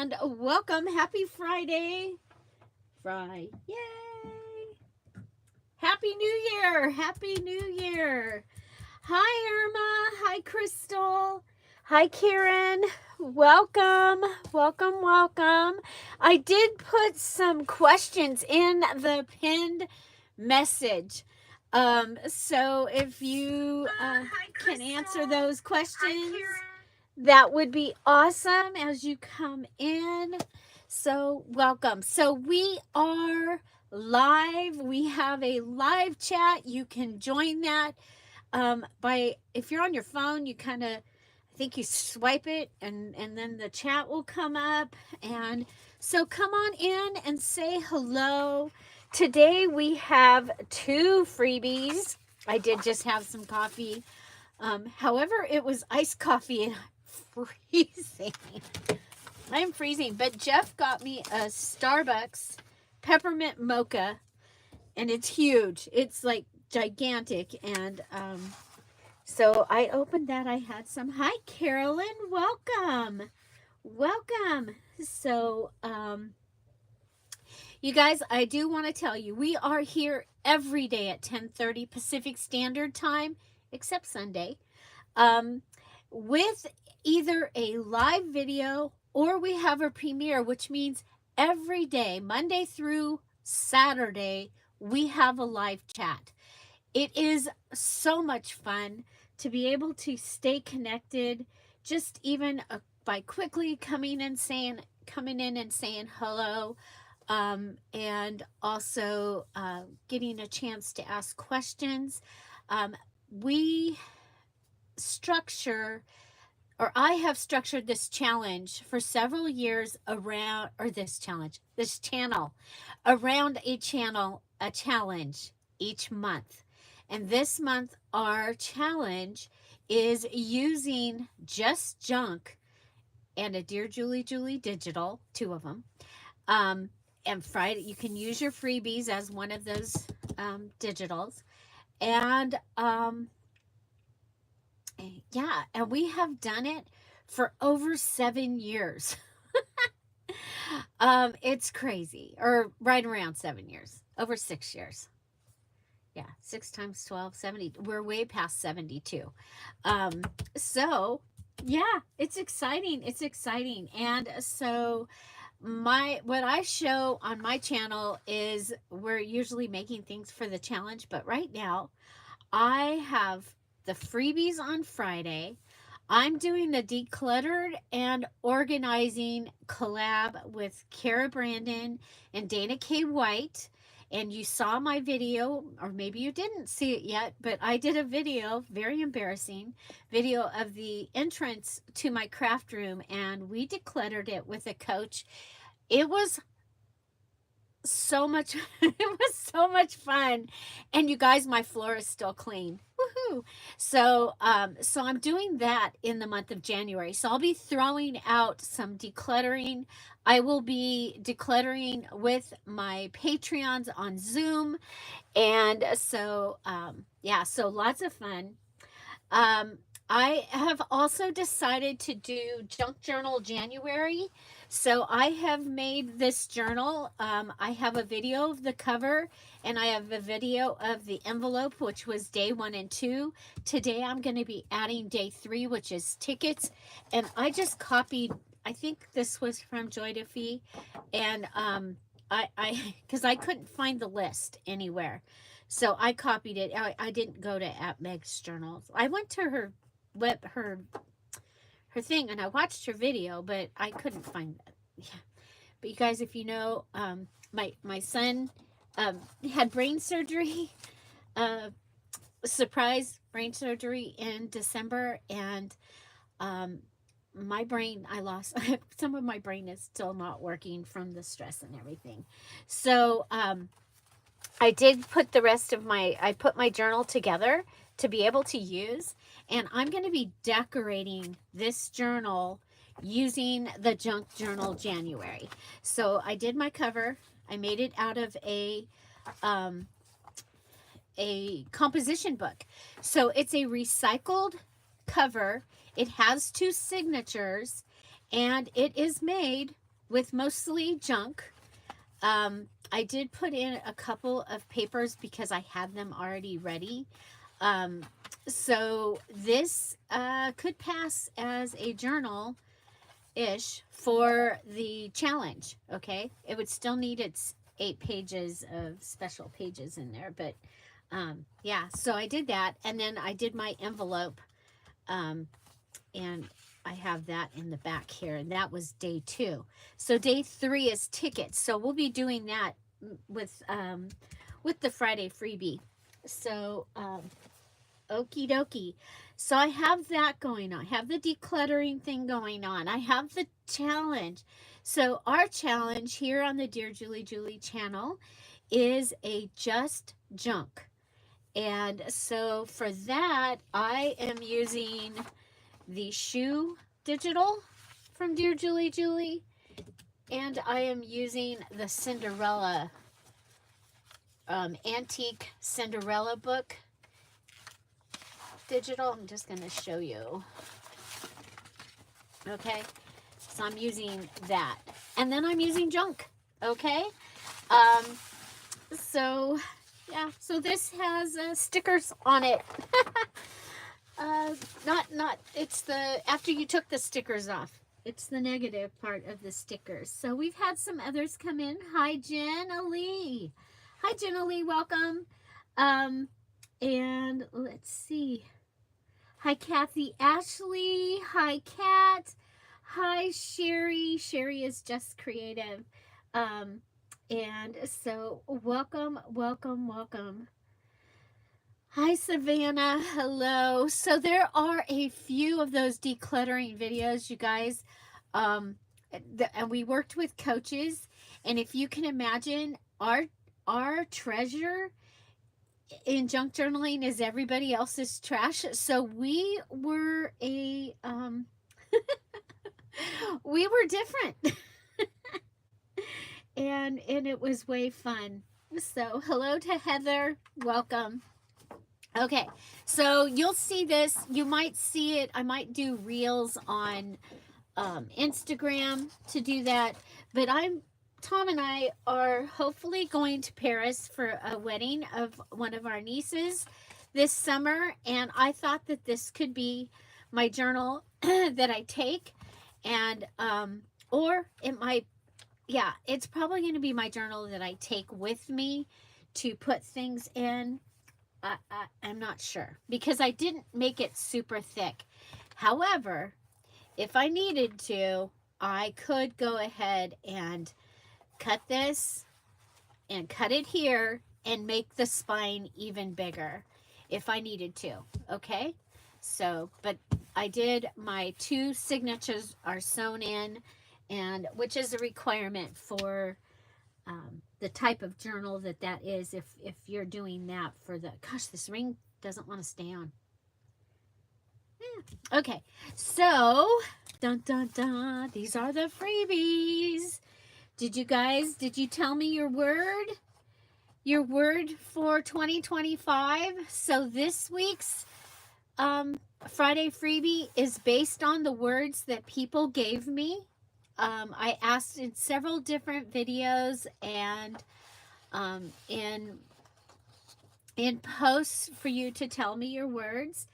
and welcome. Happy Friday. Yay. Happy New Year. Happy New Year. Hi, Irma. Hi, Crystal. Hi, Karen. Welcome. Welcome, welcome. I did put some questions in the pinned message. So if you can answer those questions, that would be awesome as you come in. So welcome. So we are live. We have a live chat. You can join that by, if you're on your phone, you kind of, I think you swipe it and then the chat will come up. And so come on in and say hello. Today we have 2 freebies. I did just have some coffee. However, it was iced coffee and I'm freezing. I'm freezing, but Jeff got me a Starbucks peppermint mocha and it's huge. It's like gigantic. And so I opened that. I had some. Hi, Carolyn. Welcome. Welcome. So, you guys, I do want to tell you, we are here every day at 10:30 Pacific Standard Time, except Sunday, with either a live video or we have a premiere, which means every day, Monday through Saturday, we have a live chat. It is so much fun to be able to stay connected, just even by quickly coming in and saying hello, and also getting a chance to ask questions. We structure, or I have structured this challenge for several years around, or this channel, around a challenge each month. And this month, our challenge is using just junk and a Dear Julie Julie digital, 2 of them. And Friday, you can use your freebies as one of those digitals. And yeah, and we have done it for over 7 years. It's crazy, or right around 7 years, over 6 years. Yeah, 6 times 12, 70. We're way past 72. So yeah, it's exciting. It's exciting. And so what I show on my channel is we're usually making things for the challenge, but right now I have the freebies on Friday. I'm doing the decluttered and organizing collab with Kara Brandon and Dana K. White. And you saw my video, or maybe you didn't see it yet, but I did a video, very embarrassing video of the entrance to my craft room, and we decluttered it with a coach. It was so much it was so much fun. And you guys, my floor is still clean. Woohoo. So I'm doing that in the month of January. So I'll be throwing out some decluttering. I will be decluttering with my Patreons on Zoom. And so yeah, so lots of fun. I have also decided to do Junk Journal January. So I have made this journal. I have a video of the cover and I have a video of the envelope, which was day 1 and 2. Today I'm going to be adding day 3, which is tickets. And I just copied, I think this was from Joy to Fee. And because I couldn't find the list anywhere. So I copied it. I didn't go to Aunt Meg's journals. I went to her thing and I watched her video, but I couldn't find it. Yeah. But you guys, if you know, my son had brain surgery, surprise brain surgery in December, and my brain, I lost some of my brain is still not working from the stress and everything. So I did put I put my journal together to be able to use, and I'm going to be decorating this journal using the Junk Journal January. So I did my cover. I made it out of a composition book. So it's a recycled cover. It has 2 signatures, and it is made with mostly junk. I did put in a couple of papers because I had them already ready. So this could pass as a journal-ish for the challenge, okay? It would still need its 8 pages of special pages in there, but yeah, so I did that, and then I did my envelope, and I have that in the back here, and that was day 2. So day 3 is tickets. So we'll be doing that with the Friday freebie. So okie dokie. So I have that going on. I have the decluttering thing going on. I have the challenge. So our challenge here on the Dear Julie Julie channel is a just junk. And so for that, I am using the shoe digital from Dear Julie Julie, and I am using the Cinderella antique Cinderella book digital. I'm just going to show you. Okay, so I'm using that, and then I'm using junk. Okay, so yeah, so this has stickers on it. Not, it's the, after you took the stickers off. It's the negative part of the stickers. So we've had some others come in. Hi, Jenna Lee. Hi, Jenna Lee, welcome. And let's see. Hi, Kathy Ashley. Hi, Kat. Hi, Sherry. Sherry is just creative. And so welcome, welcome, welcome. Hi, Savannah. Hello. So there are a few of those decluttering videos, you guys. And we worked with coaches. And if you can imagine, our treasure in junk journaling is everybody else's trash. So we were we were different. and it was way fun. So hello to Heather. Welcome. Okay, so you'll see this. You might see it. I might do reels on Instagram to do that. But Tom and I are hopefully going to Paris for a wedding of one of our nieces this summer. And I thought that this could be my journal that I take. And, or it might, yeah, it's probably going to be my journal that I take with me to put things in. I'm not sure because I didn't make it super thick. However, if I needed to, I could go ahead and cut this and cut it here and make the spine even bigger if I needed to. Okay, so but I did, my 2 signatures are sewn in, and which is a requirement for the type of journal that is, if you're doing that for the, gosh, this ring doesn't want to stay on. Yeah. Okay, so dun dun dun, these are the freebies. Did you tell me your word for 2025? So this week's Friday freebie is based on the words that people gave me. I asked in several different videos and in posts for you to tell me your words.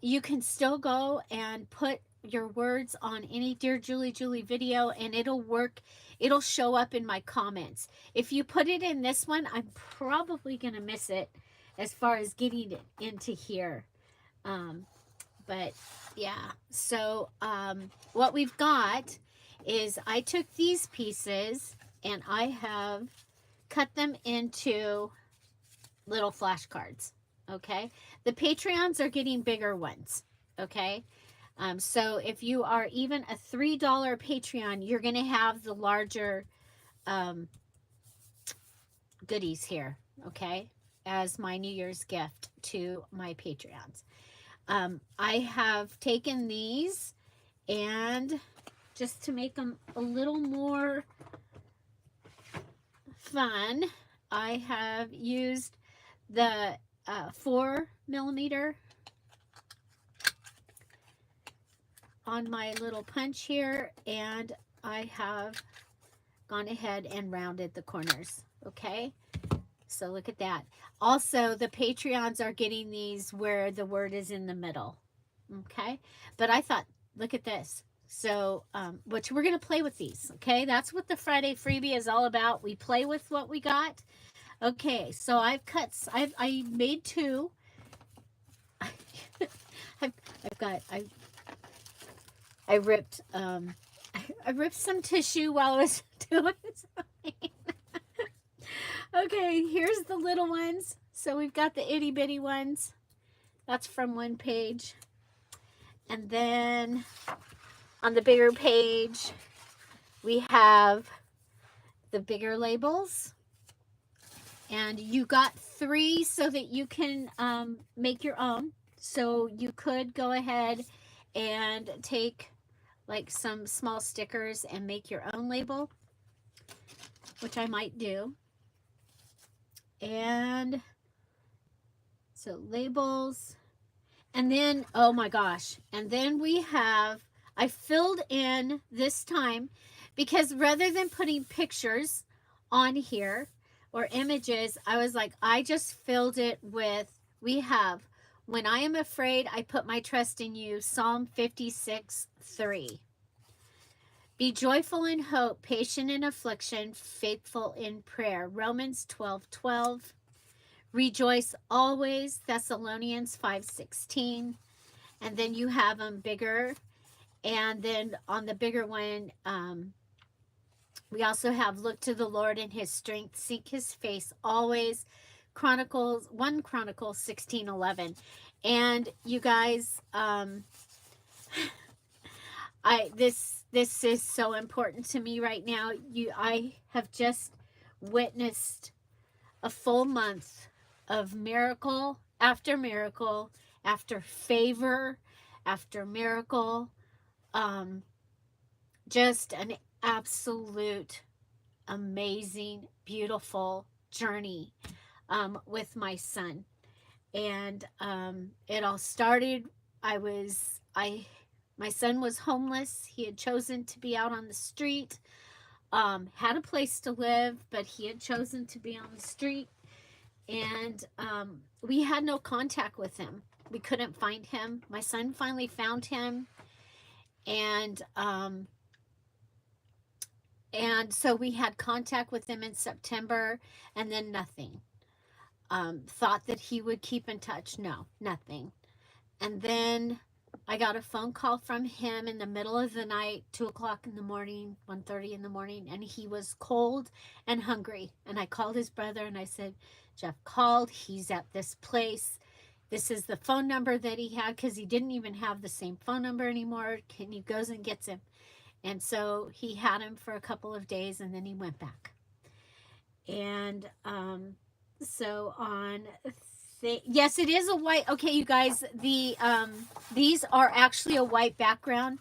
You can still go and put your words on any Dear Julie Julie video, and it'll work. It'll show up in my comments. If you put it in this one, I'm probably going to miss it as far as getting it into here. But yeah, so what we've got is I took these pieces and I have cut them into little flashcards. Okay, the Patreons are getting bigger ones. Okay, so if you are even a $3 Patreon, you're going to have the larger goodies here. Okay, as my New Year's gift to my Patreons. I have taken these, and just to make them a little more fun, I have used the 4mm on my little punch here, and I have gone ahead and rounded the corners. Okay, so look at that. Also, the Patreons are getting these where the word is in the middle. Okay, but I thought, look at this. So, which we're going to play with these. Okay, that's what the Friday freebie is all about. We play with what we got. Okay, so I made two. I ripped I ripped some tissue while I was doing something. Okay, here's the little ones. So we've got the itty bitty ones. That's from one page. And then on the bigger page, we have the bigger labels. And you got 3 so that you can make your own. So you could go ahead and take like some small stickers and make your own label, which I might do. And so labels, and then, oh my gosh, and then we have, I filled in this time, because rather than putting pictures on here or images, I was like, I just filled it with, we have, when I am afraid, I put my trust in you, Psalm 56:3. Be joyful in hope, patient in affliction, faithful in prayer, Romans 12:12. Rejoice always, Thessalonians 5:16. And then you have them bigger. And then on the bigger one, we also have look to the Lord in his strength, seek his face always, 1 Chronicles 16:11. And you guys, this is so important to me right now. I have just witnessed a full month of miracle after favor after miracle. Just an absolute amazing, beautiful journey with my son. And it all started, my son was homeless. He had chosen to be out on the street, had a place to live, but he had chosen to be on the street. And we had no contact with him. We couldn't find him. My son finally found him. And so we had contact with him in September, and then nothing. Thought that he would keep in touch. No, nothing. And then I got a phone call from him in the middle of the night, 2 o'clock in the morning, 1:30 in the morning, and he was cold and hungry. And I called his brother and I said, Jeff called, he's at this place. This is the phone number that he had, because he didn't even have the same phone number anymore. And he goes and gets him. And so he had him for a couple of days, and then he went back. And so on, yes, it is a white. Okay, you guys, these are actually a white background,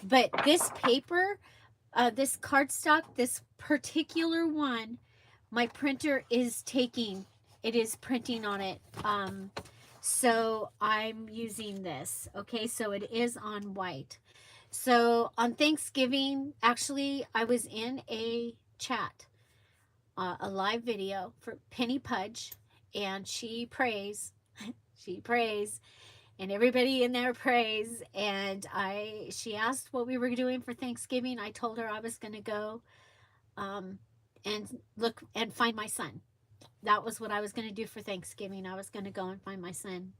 but this paper, this cardstock, this particular one, my printer is printing on it. So I'm using this. Okay, so it is on white. So on Thanksgiving, actually, I was in a chat, a live video for Penny Pudge, and she prays, and everybody in there prays. And she asked what we were doing for Thanksgiving. I told her I was going to go and look and find my son. That was what I was going to do for Thanksgiving. I was going to go and find my son.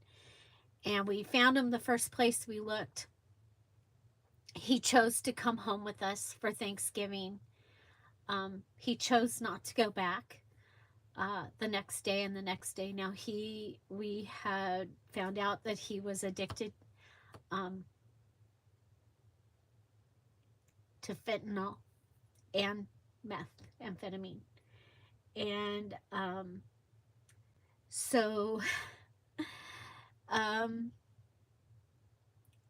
And we found him the first place we looked. He chose to come home with us for Thanksgiving. He chose not to go back the next day and the next day. Now, we had found out that he was addicted to fentanyl and methamphetamine. And so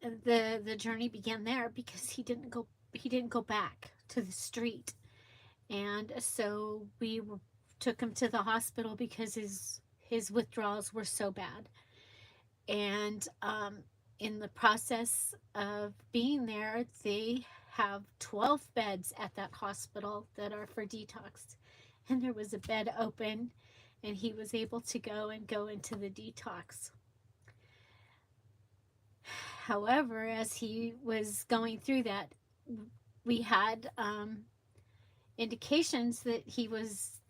the journey began there, because he didn't go back to the street. And so we took him to the hospital because his withdrawals were so bad. And in the process of being there, they have 12 beds at that hospital that are for detox. And there was a bed open, and he was able to go into the detox. However, as he was going through that, we had indications that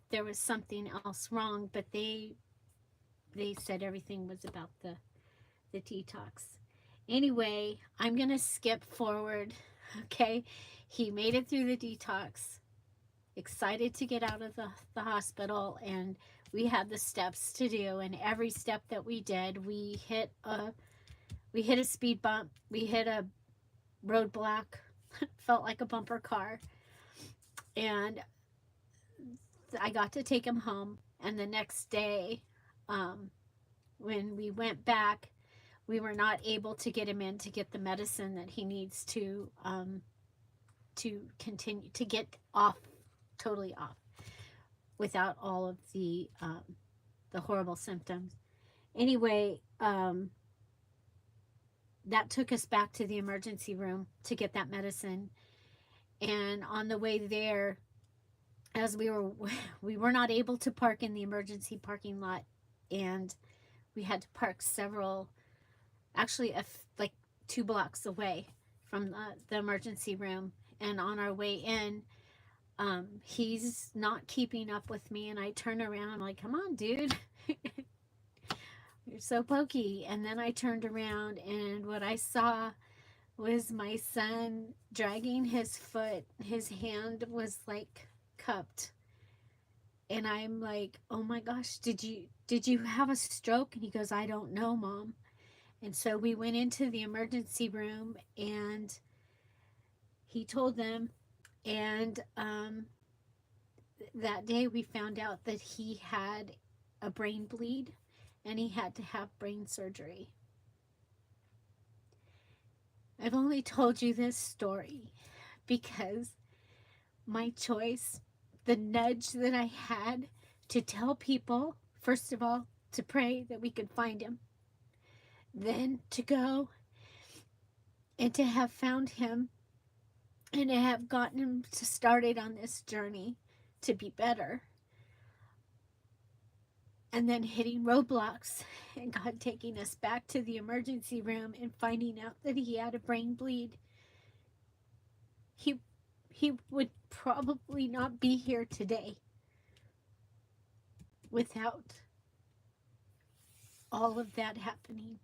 there was something else wrong, but they said everything was about the detox. Anyway, I'm going to skip forward. Okay. He made it through the detox, excited to get out of the hospital, and we had the steps to do. And every step that we did, we hit a speed bump. We hit a roadblock. Felt like a bumper car. And I got to take him home. And the next day, when we went back, we were not able to get him in to get the medicine that he needs to continue to get totally off, without all of the horrible symptoms. Anyway, that took us back to the emergency room to get that medicine. And on the way there, as we were not able to park in the emergency parking lot, and we had to park actually like 2 blocks away from the emergency room. And on our way in, he's not keeping up with me, and I turn around, I'm like, come on, dude. You're so pokey. And then I turned around, and what I saw was my son dragging his foot. His hand was like cupped. And I'm like, oh my gosh, did you have a stroke? And he goes, I don't know, Mom. And so we went into the emergency room, and he told them. And that day we found out that he had a brain bleed, and he had to have brain surgery. I've only told you this story because my choice, the nudge that I had to tell people, first of all, to pray that we could find him, then to go and to have found him and to have gotten him started on this journey to be better. And then hitting roadblocks, and God taking us back to the emergency room and finding out that he had a brain bleed. He would probably not be here today without all of that happening.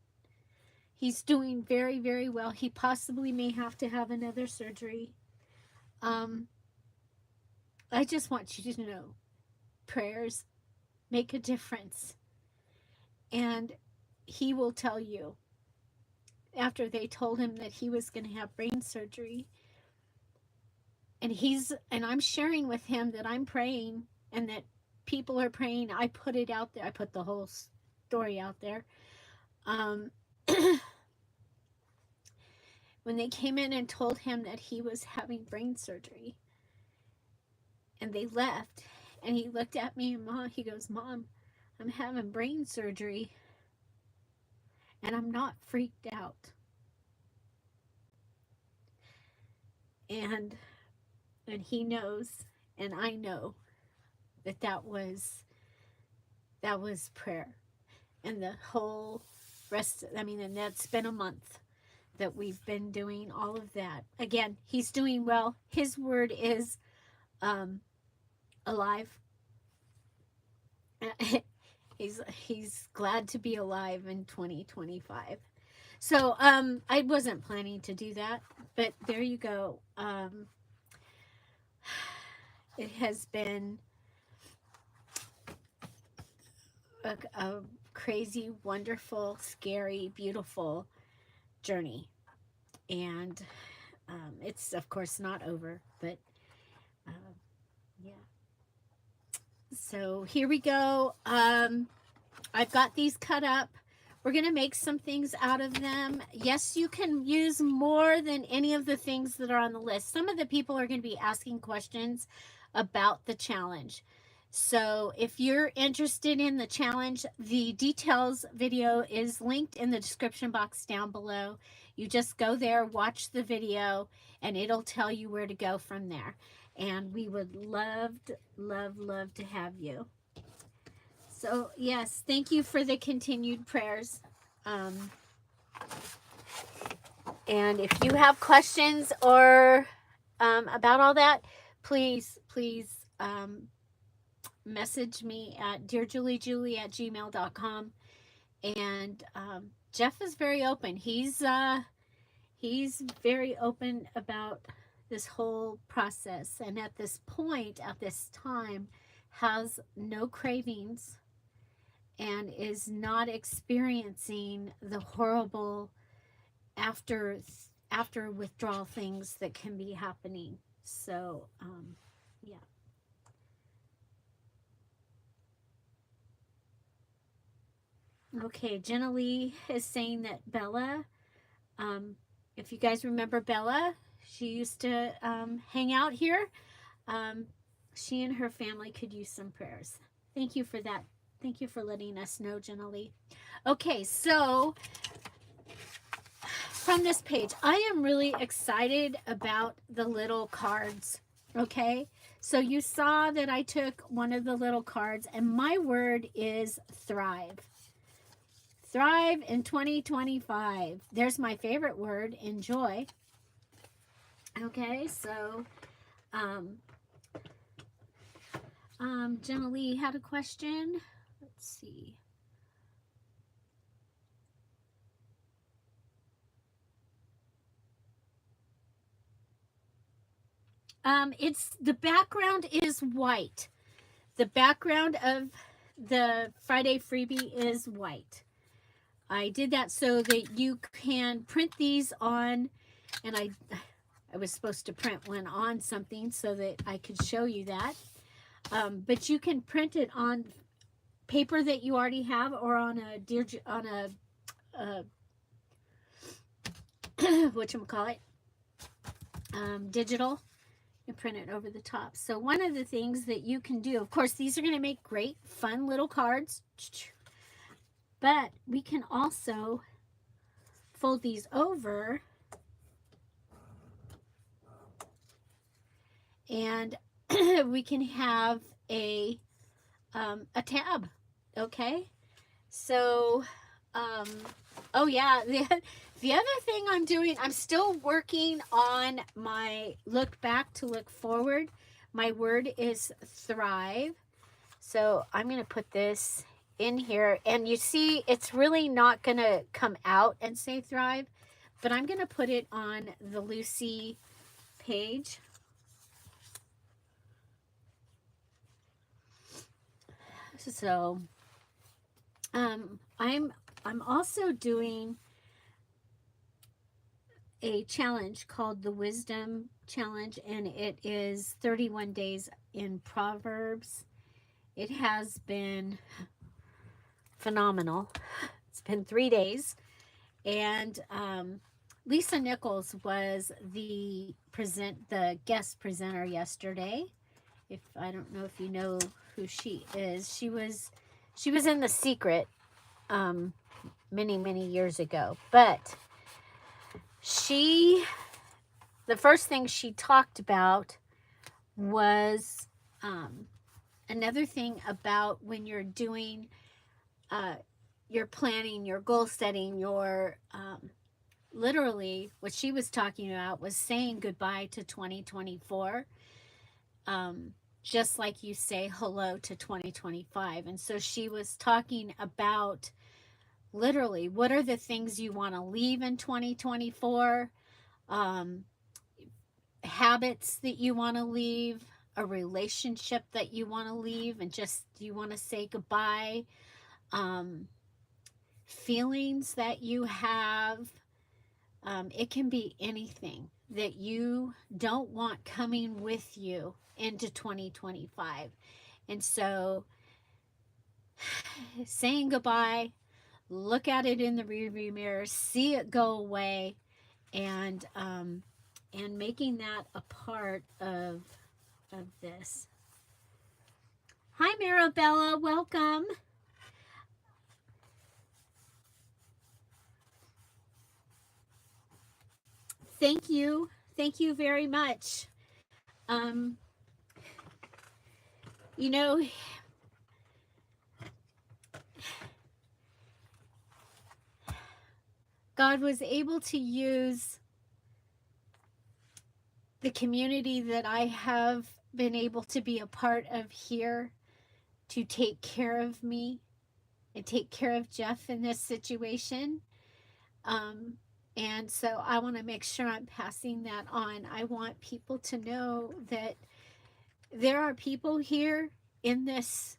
He's doing very, very well. He possibly may have to have another surgery. I just want you to know, prayers make a difference. And he will tell you, after they told him that he was going to have brain surgery, and I'm sharing with him that I'm praying and that people are praying. I put it out there. I put the whole story out there. When they came in and told him that he was having brain surgery, and they left, and he looked at me, and he goes, Mom, I'm having brain surgery, and I'm not freaked out. And he knows, and I know that was prayer. And the whole rest, and that's been a month that we've been doing all of that. Again, he's doing well. His word is alive. He's glad to be alive in 2025. So I wasn't planning to do that, but there you go. It has been a crazy, wonderful, scary, beautiful journey. And it's, of course, not over, but yeah. So here we go. I've got these cut up. We're going to make some things out of them. Yes, you can use more than any of the things that are on the list. Some of the people are going to be asking questions about the challenge. So if you're interested in the challenge, the details video is linked in the description box down below. You just go there, watch the video, and it'll tell you where to go from there. And we would love, love to have you. So yes, thank you for the continued prayers. And if you have questions or about all that, please message me at dearJulieJulie@gmail.com. And Jeff is very open. He's very open about this whole process, and at this point, at this time, has no cravings and is not experiencing the horrible after withdrawal things that can be happening. So yeah. Okay, Jenna Lee is saying that Bella, if you guys remember Bella, she used to hang out here. She and her family could use some prayers. Thank you for that. Thank you for letting us know, Jenna Lee. Okay, so from this page, I am really excited about the little cards. Okay, so you saw that I took one of the little cards, and my word is thrive. Thrive in 2025. There's my favorite word, enjoy. Okay, so Jenna Lee had a question. Let's see. It's the background is white. The background of the Friday Freebie is white. I did that so that you can print these on, and I was supposed to print one on something so that I could show you that. But you can print it on paper that you already have, or on a whatchamacallit, digital. You print it over the top. So one of the things that you can do, of course, these are going to make great, fun little cards. But we can also fold these over and we can have a tab. Okay, so oh yeah, the other thing I'm doing, I'm still working on my look back to look forward. My word is thrive. So I'm going to put this in here, and you see it's really not going to come out and say thrive, but I'm going to put it on the Lucy page. So I'm also doing a challenge called the Wisdom Challenge, and it is 31 days in Proverbs. It has been phenomenal. It's been 3 days, and Lisa Nichols was the guest presenter yesterday. If I don't know if you know who she is, she was in The Secret many years ago, but the first thing she talked about was another thing about when you're doing your planning, your goal setting, your literally what she was talking about was saying goodbye to 2024, just like you say hello to 2025. And so she was talking about literally what are the things you want to leave in 2024, habits that you want to leave, a relationship that you want to leave and just you want to say goodbye, feelings that you have. It can be anything that you don't want coming with you into 2025. And so saying goodbye, look at it in the rearview mirror, see it go away, and making that a part of this. Hi, Marabella. Welcome. Thank you. Thank you very much. Um, you know, God was able to use the community that I have been able to be a part of here to take care of me and take care of Jeff in this situation. Um, and so I want to make sure I'm passing that on. I want people to know that there are people here in this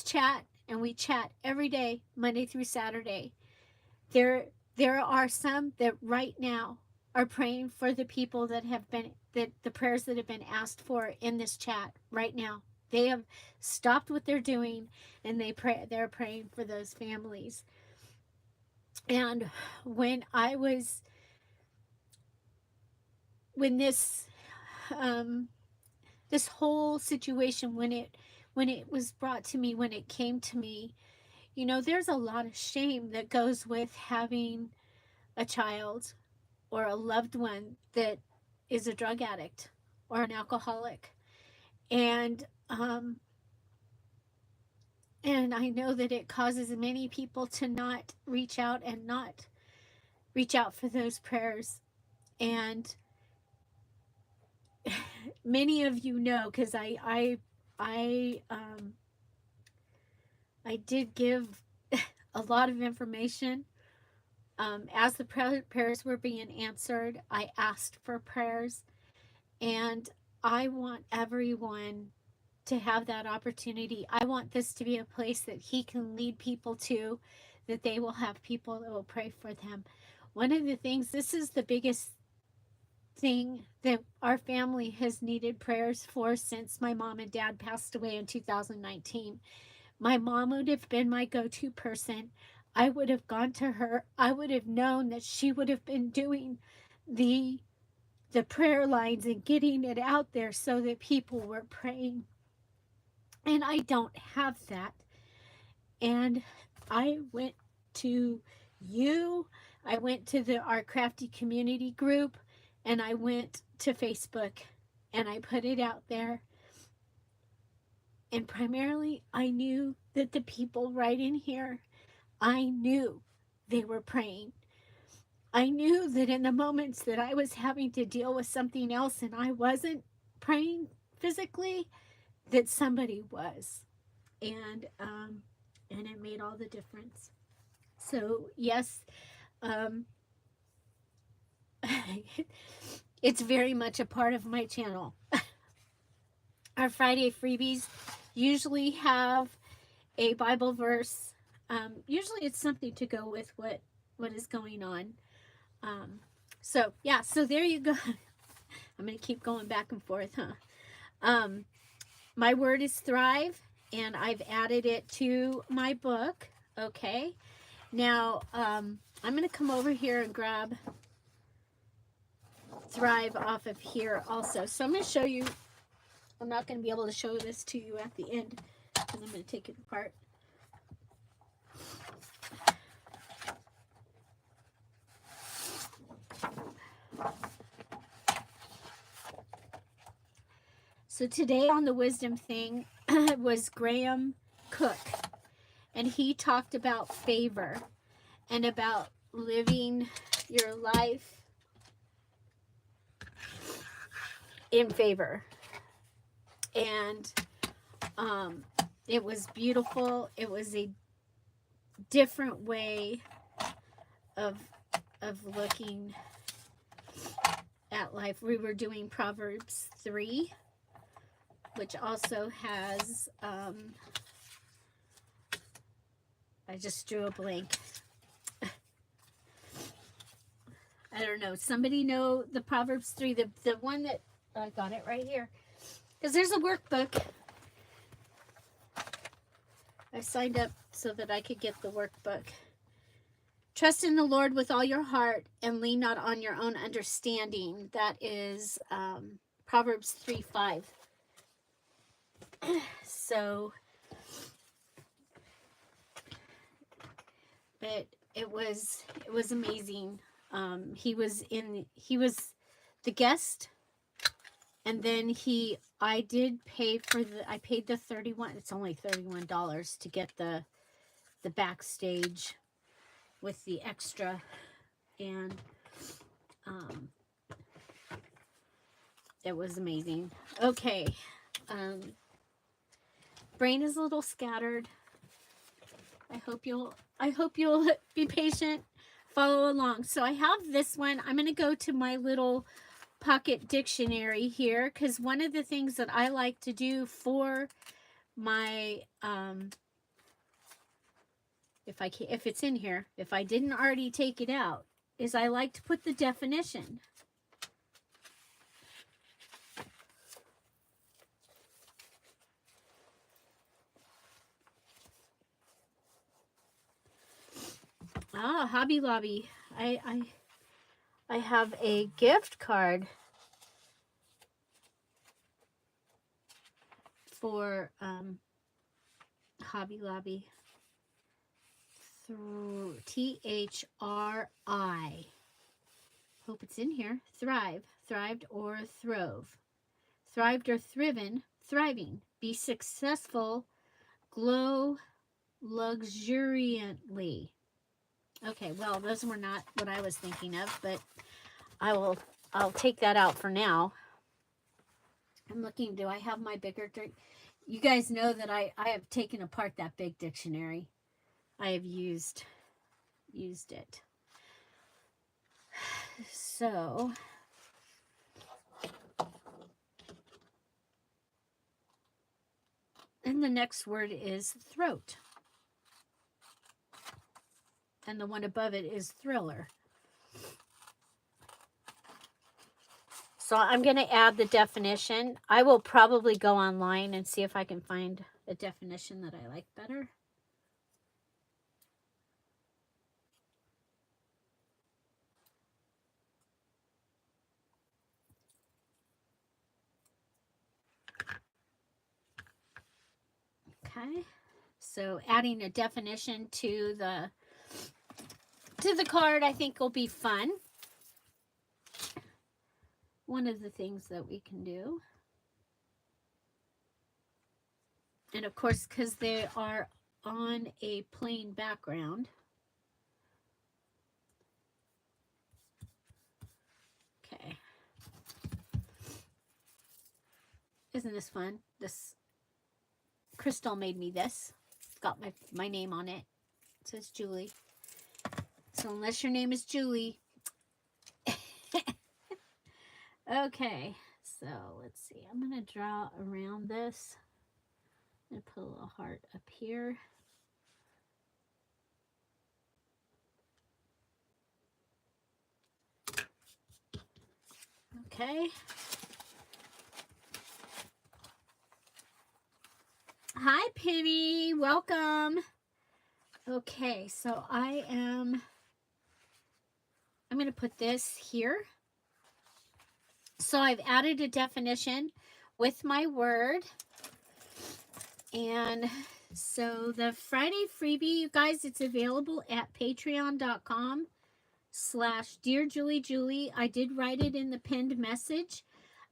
chat, and we chat every day, Monday through Saturday. There are some that right now are praying for the people that have been, that the prayers that have been asked for in this chat right now. They have stopped what they're doing and they're praying for those families. And when this this whole situation, when it was brought to me, when it came to me, there's a lot of shame that goes with having a child or a loved one that is a drug addict or an alcoholic. And and I know that it causes many people to not reach out for those prayers. And many of you know, because I did give a lot of information. As the prayers were being answered, I asked for prayers, and I want everyone to have that opportunity. I want this to be a place that he can lead people to, that they will have people that will pray for them. One of the things, this is the biggest thing that our family has needed prayers for since my mom and dad passed away in 2019. My mom would have been my go-to person. I would have gone to her. I would have known that she would have been doing the prayer lines and getting it out there so that people were praying. And I don't have that. And I went to you. I went to our crafty community group, and I went to Facebook, and I put it out there. And primarily, I knew that the people right in here, I knew they were praying. I knew that in the moments that I was having to deal with something else and I wasn't praying physically, that somebody was. And it made all the difference. So yes, it's very much a part of my channel. Our Friday freebies usually have a Bible verse. Usually it's something to go with what is going on. So yeah, so there you go. I'm going to keep going back and forth, huh? My word is thrive, and I've added it to my book. Okay. Now, I'm going to come over here and grab thrive off of here also. So I'm going to show you. I'm not going to be able to show this to you at the end because I'm going to take it apart. So today on the wisdom thing was Graham Cook, and he talked about favor and about living your life in favor. And it was beautiful. It was a different way of looking at life. We were doing Proverbs 3, which also has I just drew a blank. I don't know. Somebody know the Proverbs 3, the one that I got it right here. Because there's a workbook. I signed up so that I could get the workbook. Trust in the Lord with all your heart and lean not on your own understanding. That is Proverbs 3:5. So, but it was amazing. He was the guest, and then I did pay for I paid the 31, it's only $31 to get the backstage with the extra, and it was amazing. Okay. Brain is a little scattered. I hope you'll be patient, follow along. So I have this one. I'm going to go to my little pocket dictionary here, because one of the things that I like to do for my if it's in here, if I didn't already take it out, is I like to put the definition. Ah, Hobby Lobby. I have a gift card for Hobby Lobby through THRI. Hope it's in here. Thrive, thrived or throve. Thrived or thriven, thriving. Be successful, glow luxuriantly. Okay, well, those were not what I was thinking of, but I'll take that out for now. I'm looking, do I have my bigger, you guys know that I have taken apart that big dictionary. I have used it. So, and the next word is throat. And the one above it is thriller. So I'm going to add the definition. I will probably go online and see if I can find a definition that I like better. Okay. So adding a definition to the card, I think, will be fun. One of the things that we can do. And of course, because they are on a plain background. Okay. Isn't this fun? This Crystal made me this. It's got my name on it. It says Julie. So unless your name is Julie. Okay, so let's see. I'm going to draw around this and put a little heart up here. Okay. Hi, Penny. Welcome. Okay, so I'm going to put this here. So I've added a definition with my word. And so the Friday freebie, you guys, it's available at patreon.com/dearJulieJulie. I did write it in the pinned message.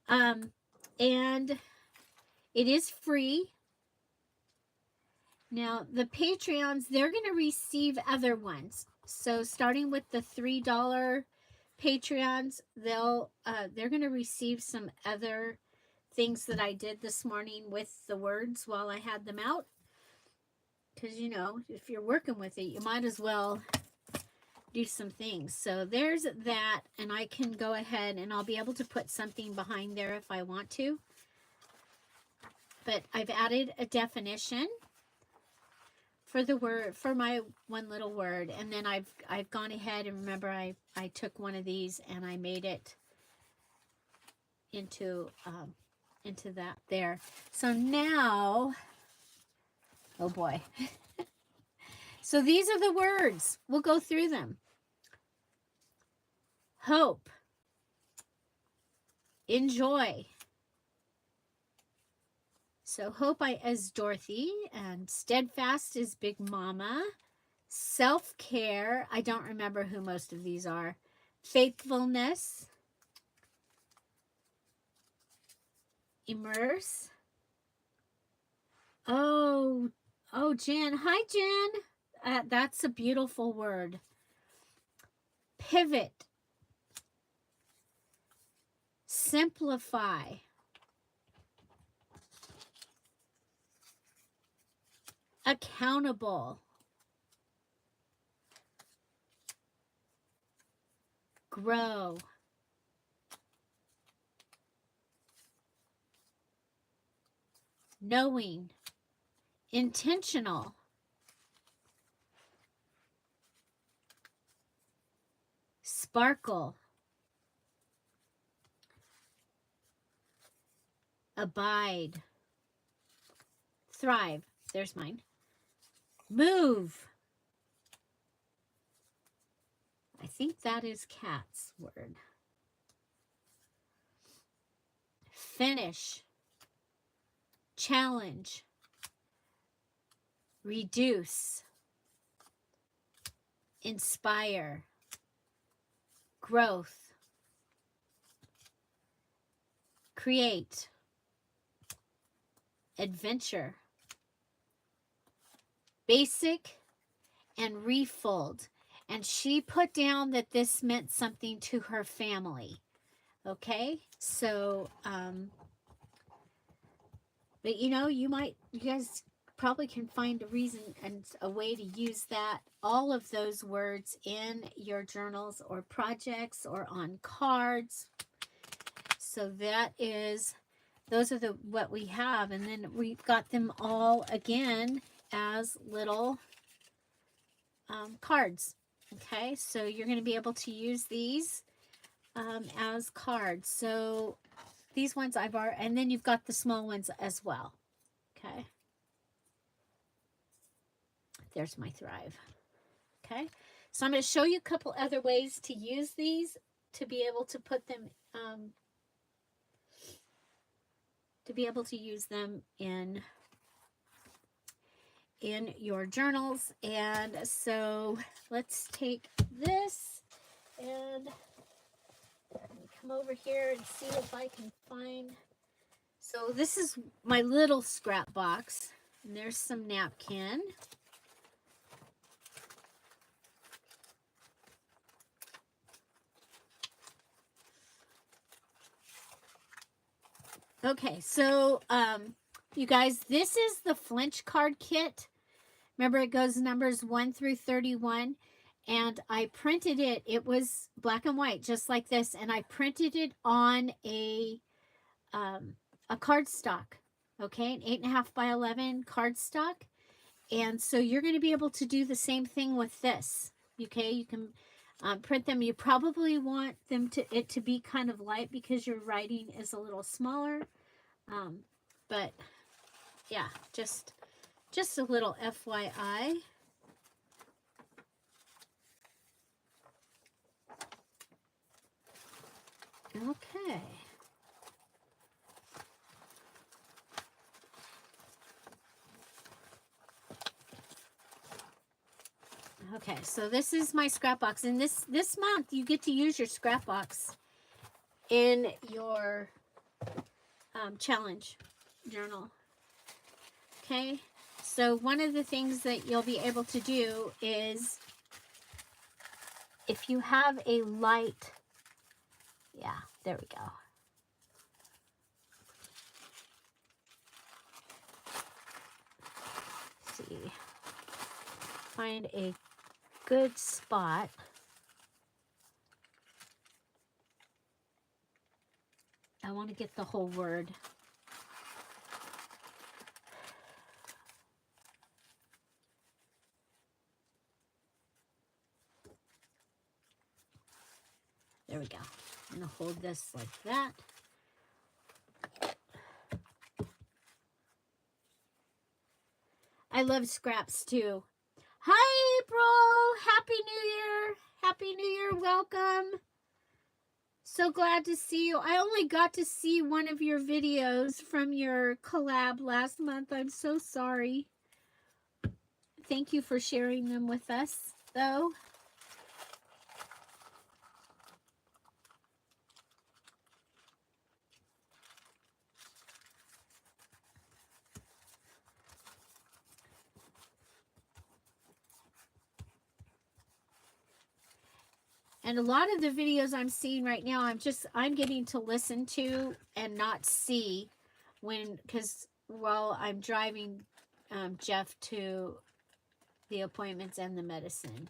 And it is free. Now, the Patreons, they're going to receive other ones. So starting with the $3 Patreons, they're going to receive some other things that I did this morning with the words while I had them out. Because, you know, if you're working with it, you might as well do some things. So there's that, and I can go ahead and I'll be able to put something behind there if I want to. But I've added a definition for the word, for my one little word, and then I've gone ahead and remember I took one of these and I made it into that there. So now, oh boy. So these are the words. We'll go through them. Hope, enjoy, So Hope is Dorothy, and Steadfast is Big Mama. Self-care, I don't remember who most of these are. Faithfulness. Immerse. Oh, Jen. Hi, Jen. That's a beautiful word. Pivot. Simplify. Accountable. Grow. Knowing. Intentional. Sparkle. Abide. Thrive. There's mine. Move. I think that is Kat's word. Finish. Challenge. Reduce. Inspire. Growth. Create. Adventure. Basic and refold. And she put down that this meant something to her family. Okay? So, but you know, you guys probably can find a reason and a way to use that, all of those words in your journals or projects or on cards. So those are what we have. And then we've got them all again as little cards. Okay, so you're going to be able to use these as cards. So these ones I've already, and then you've got the small ones as well. Okay, there's my Thrive. Okay, so I'm going to show you a couple other ways to use these to be able to put them, in your journals. And so let's take this and come over here and see if I can find. So this is my little scrap box, and there's some napkin. Okay, so you guys, this is the flinch card kit. Remember, it goes numbers 1 through 31, and I printed it. It was black and white, just like this, and I printed it on a cardstock, okay, an 8.5 by 11 cardstock. And so you're going to be able to do the same thing with this. Okay, you can print them. You probably want it to be kind of light because your writing is a little smaller. But yeah, just a little FYI. Okay. Okay, so this is my scrap box, and this month you get to use your scrap box in your challenge journal. Okay, so one of the things that you'll be able to do is, if you have a light, yeah, there we go. Let's see, find a good spot. I want to get the whole word. There we go. I'm going to hold this like that. I love scraps too. Hi, April. Happy New Year. Happy New Year. Welcome. So glad to see you. I only got to see one of your videos from your collab last month. I'm so sorry. Thank you for sharing them with us, though. And a lot of the videos I'm seeing right now, I'm getting to listen to and not see because while I'm driving Jeff to the appointments and the medicine.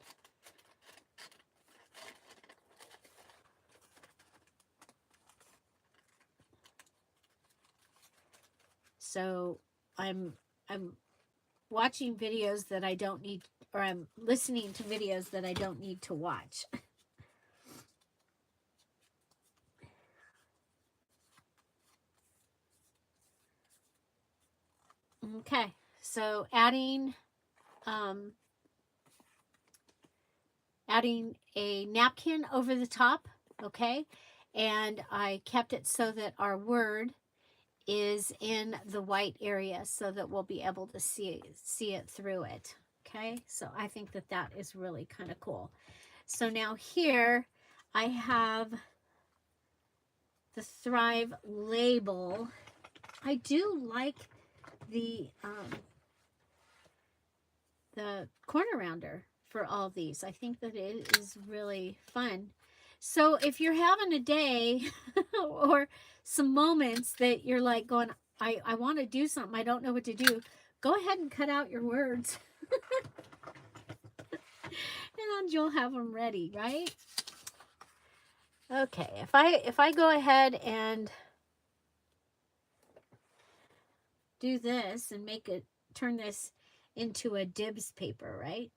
So I'm watching videos that I don't need, or I'm listening to videos that I don't need to watch. Okay, so adding a napkin over the top, okay? And I kept it so that our word is in the white area so that we'll be able to see it through it, okay? So I think that that is really kind of cool. So now here I have the Thrive label. I do like the corner rounder for all these. I think that it is really fun. So if you're having a day or some moments that you're like going, I want to do something, I don't know what to do, go ahead and cut out your words. And you'll have them ready, right? Okay, if I go ahead and do this and turn this into a dibs paper, right?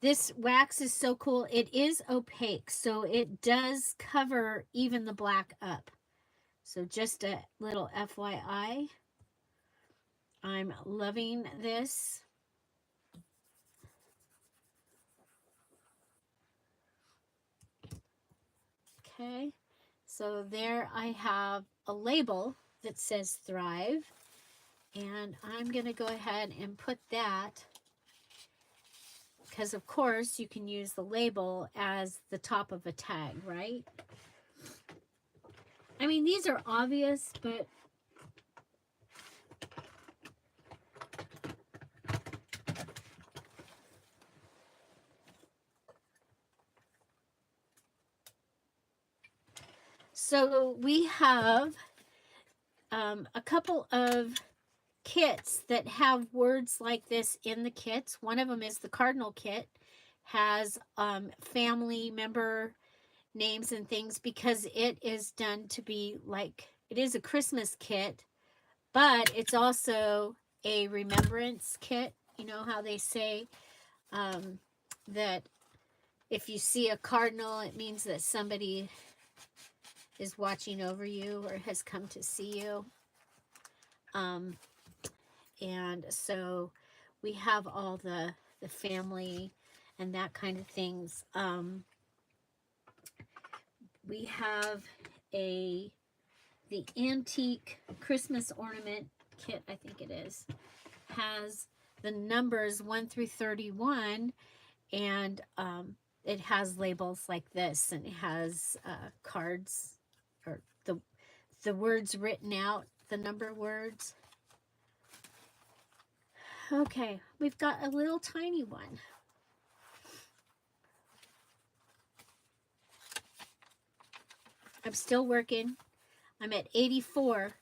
This wax is so cool. It is opaque, so it does cover even the black up. So just a little FYI. I'm loving this. Okay, so there I have a label that says Thrive, and I'm going to go ahead and put that, because of course you can use the label as the top of a tag, right? I mean, these are obvious, but so we have a couple of kits that have words like this in the kits. One of them is the Cardinal kit, has family member names and things, because it is done to be like, it is a Christmas kit, but it's also a remembrance kit. You know how they say that if you see a cardinal, it means that somebody is watching over you or has come to see you. And so we have all the family and that kind of things. We have the antique Christmas ornament kit, I think it is, has the numbers 1 through 31, and it has labels like this, and it has cards, or the words written out, the number words. Okay, we've got a little tiny one. I'm still working. I'm at 84.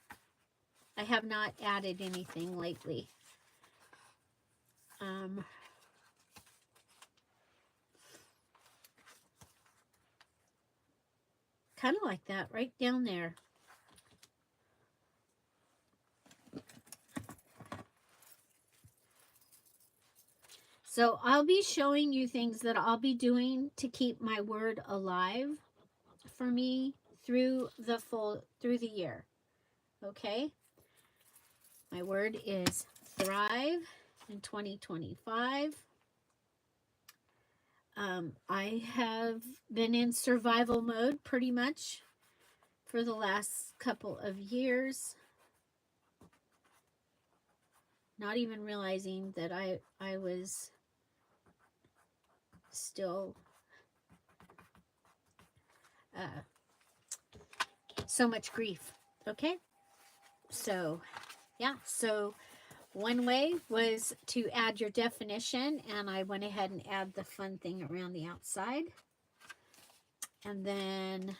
I have not added anything lately. Kind of like that, right down there. So I'll be showing you things that I'll be doing to keep my word alive for me through the year. Okay. My word is thrive in 2025. I have been in survival mode pretty much for the last couple of years. Not even realizing that I was still so much grief. Okay. So yeah. So one way was to add your definition, and I went ahead and add the fun thing around the outside. And then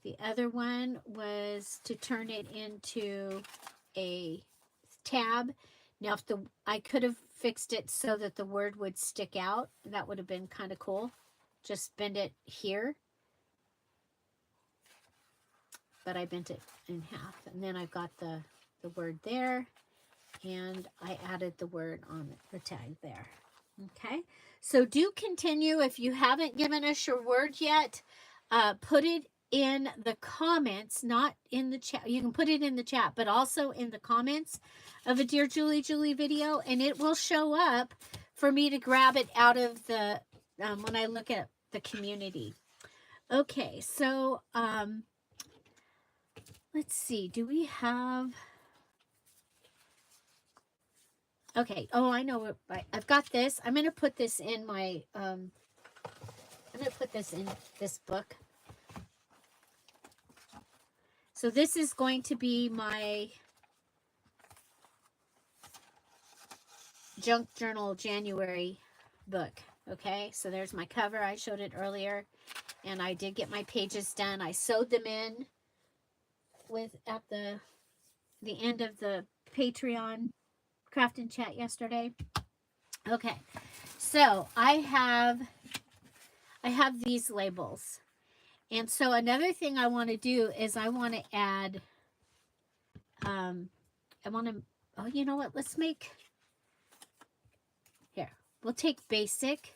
the other one was to turn it into a tab. Now, if I could have fixed it so that the word would stick out. That would have been kind of cool. Just bend it here. But I bent it in half. And then I've got the word there. And I added the word on the tag there. Okay. So do continue. If you haven't given us your word yet, put it in the comments, not in the chat. You can put it in the chat, but also in the comments of a Dear Julie Julie video, and it will show up for me to grab it out of the, when I look at the community. Okay, so let's see. Do we have... Okay. Oh, I know. I've got this. I'm going to put this in my, I'm going to put this in this book. So this is going to be my Junk Journal January book. Okay. So there's my cover. I showed it earlier, and I did get my pages done. I sewed them in at the end of the Patreon craft and chat yesterday. Okay. So I have these labels. And so another thing I want to do is I want to add, oh, you know what? Let's make, here, we'll take basic,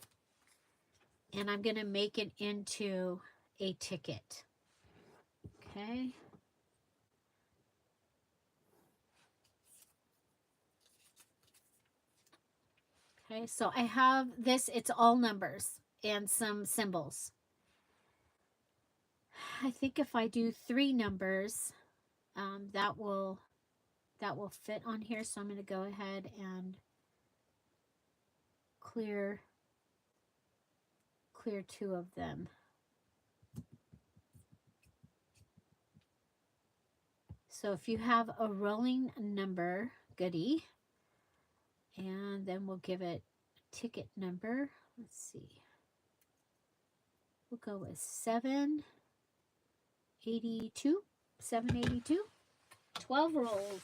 and I'm going to make it into a ticket. Okay. Okay, so I have this, it's all numbers and some symbols. I think if I do 3 numbers, that will fit on here. So I'm going to go ahead and clear 2 of them. So if you have a rolling number, goodie, and then we'll give it a ticket number. Let's see. We'll go with 782. 782. 12 rolls.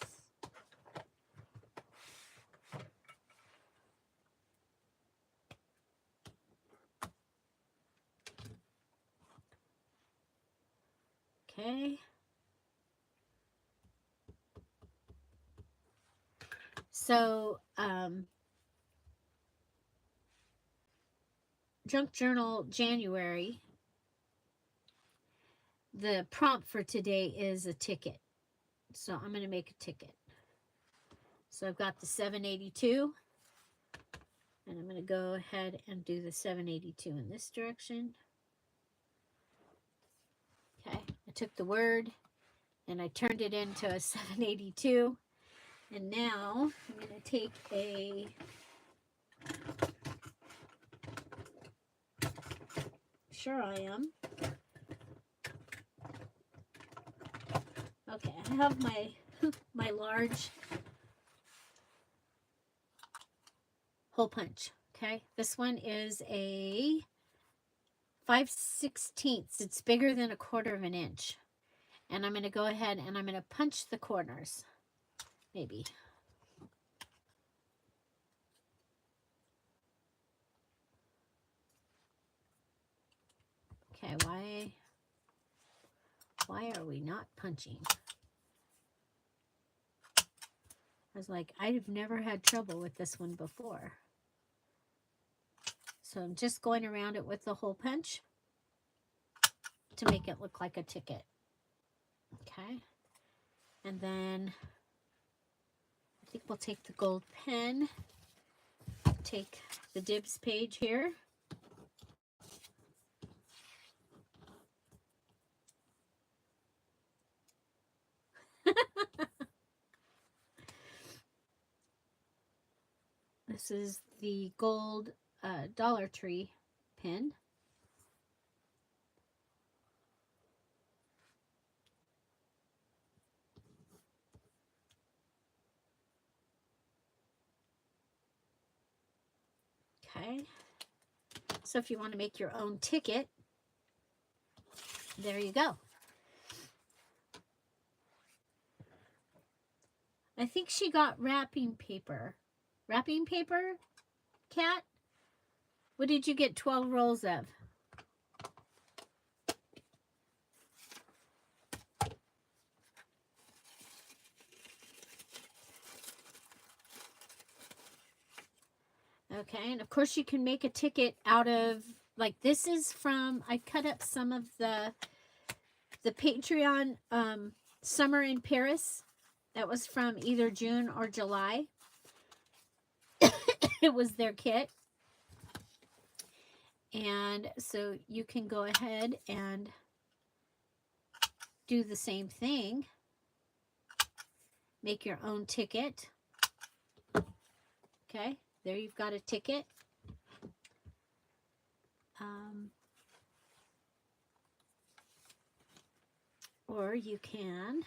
Okay. So, Junk Journal January, the prompt for today is a ticket. So I'm going to make a ticket. So I've got the 782, and I'm going to go ahead and do the 782 in this direction. Okay, I took the word and I turned it into a 782. And now I'm going to take a sure I am. Okay, I have my my large hole punch. Okay, this one is a 5/16. It's bigger than 1/4 of an inch. And I'm going to go ahead and I'm going to punch the corners. Maybe. Okay, why are we not punching? I was like, I've never had trouble with this one before. So I'm just going around it with the hole punch to make it look like a ticket. Okay. And then I think we'll take the gold pen, take the dibs page here. This is the gold Dollar Tree pen. Okay. So if you want to make your own ticket, there you go. I think she got wrapping paper. Wrapping paper, Kat? What did you get 12 rolls of? Okay, and of course you can make a ticket out of, like this is from, I cut up some of the Patreon Summer in Paris. That was from either June or July. It was their kit. And so you can go ahead and do the same thing. Make your own ticket. Okay, there you've got a ticket. Or you can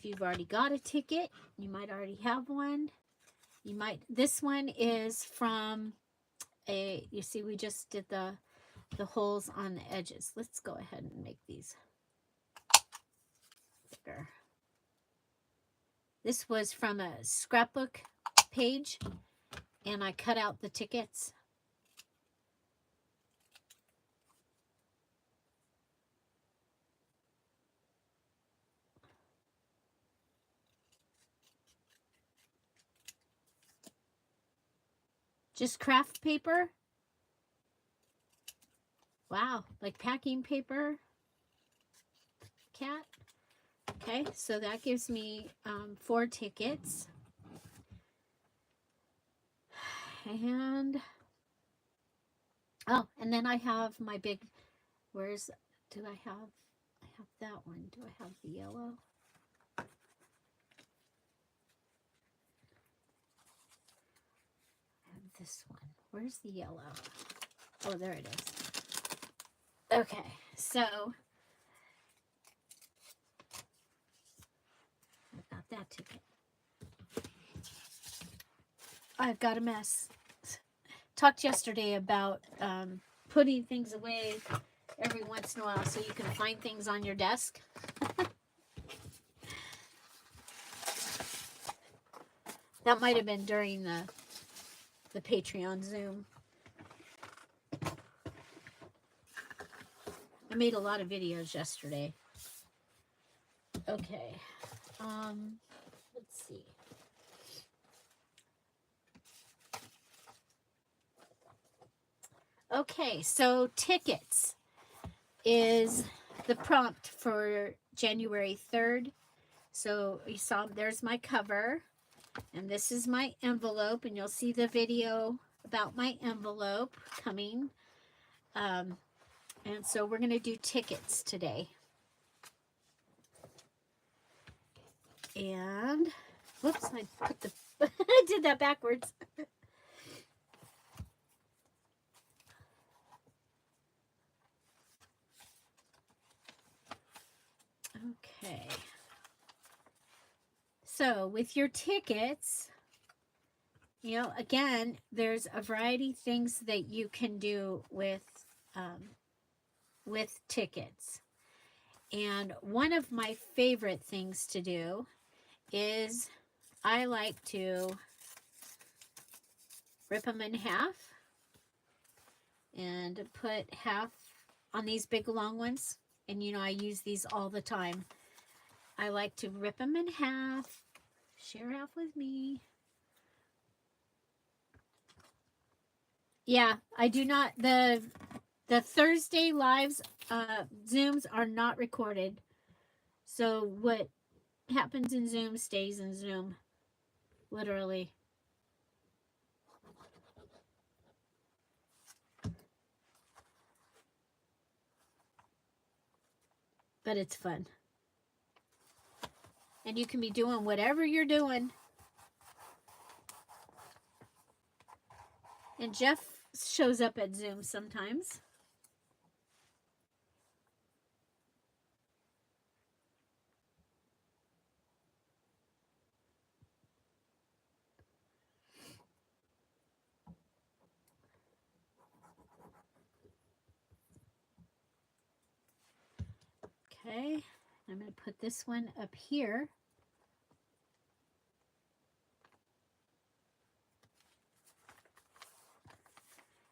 if you've already got a ticket, you might already have one. You might, this one is from a, you see we just did the holes on the edges. Let's go ahead and make these bigger. This was from a scrapbook page, and I cut out the tickets. Just craft paper. Wow, like packing paper, Kat. Okay, so that gives me 4 tickets. And, oh, and then I have my big, where's, do I have that one. Do I have the yellow? I have this one. Where's the yellow? Oh, there it is. Okay, so I've got that ticket. I've got a mess. Talked yesterday about putting things away every once in a while so you can find things on your desk. That might have been during the Patreon Zoom. I made a lot of videos yesterday. Okay. Let's see. Okay, so tickets is the prompt for January 3rd. So you saw there's my cover, and this is my envelope, and you'll see the video about my envelope coming. And so we're going to do tickets today. And, whoops, I put the, I did that backwards. Okay. So with your tickets, you know, again, there's a variety of things that you can do with tickets. And one of my favorite things to do is I like to rip them in half and put half on these big long ones. And you know, I use these all the time. I like to rip them in half. Share half with me. Yeah, I do not, The Thursday lives, Zooms are not recorded. So what happens in Zoom stays in Zoom, literally. But it's fun. And you can be doing whatever you're doing. And Jeff shows up at Zoom sometimes. Okay, I'm going to put this one up here.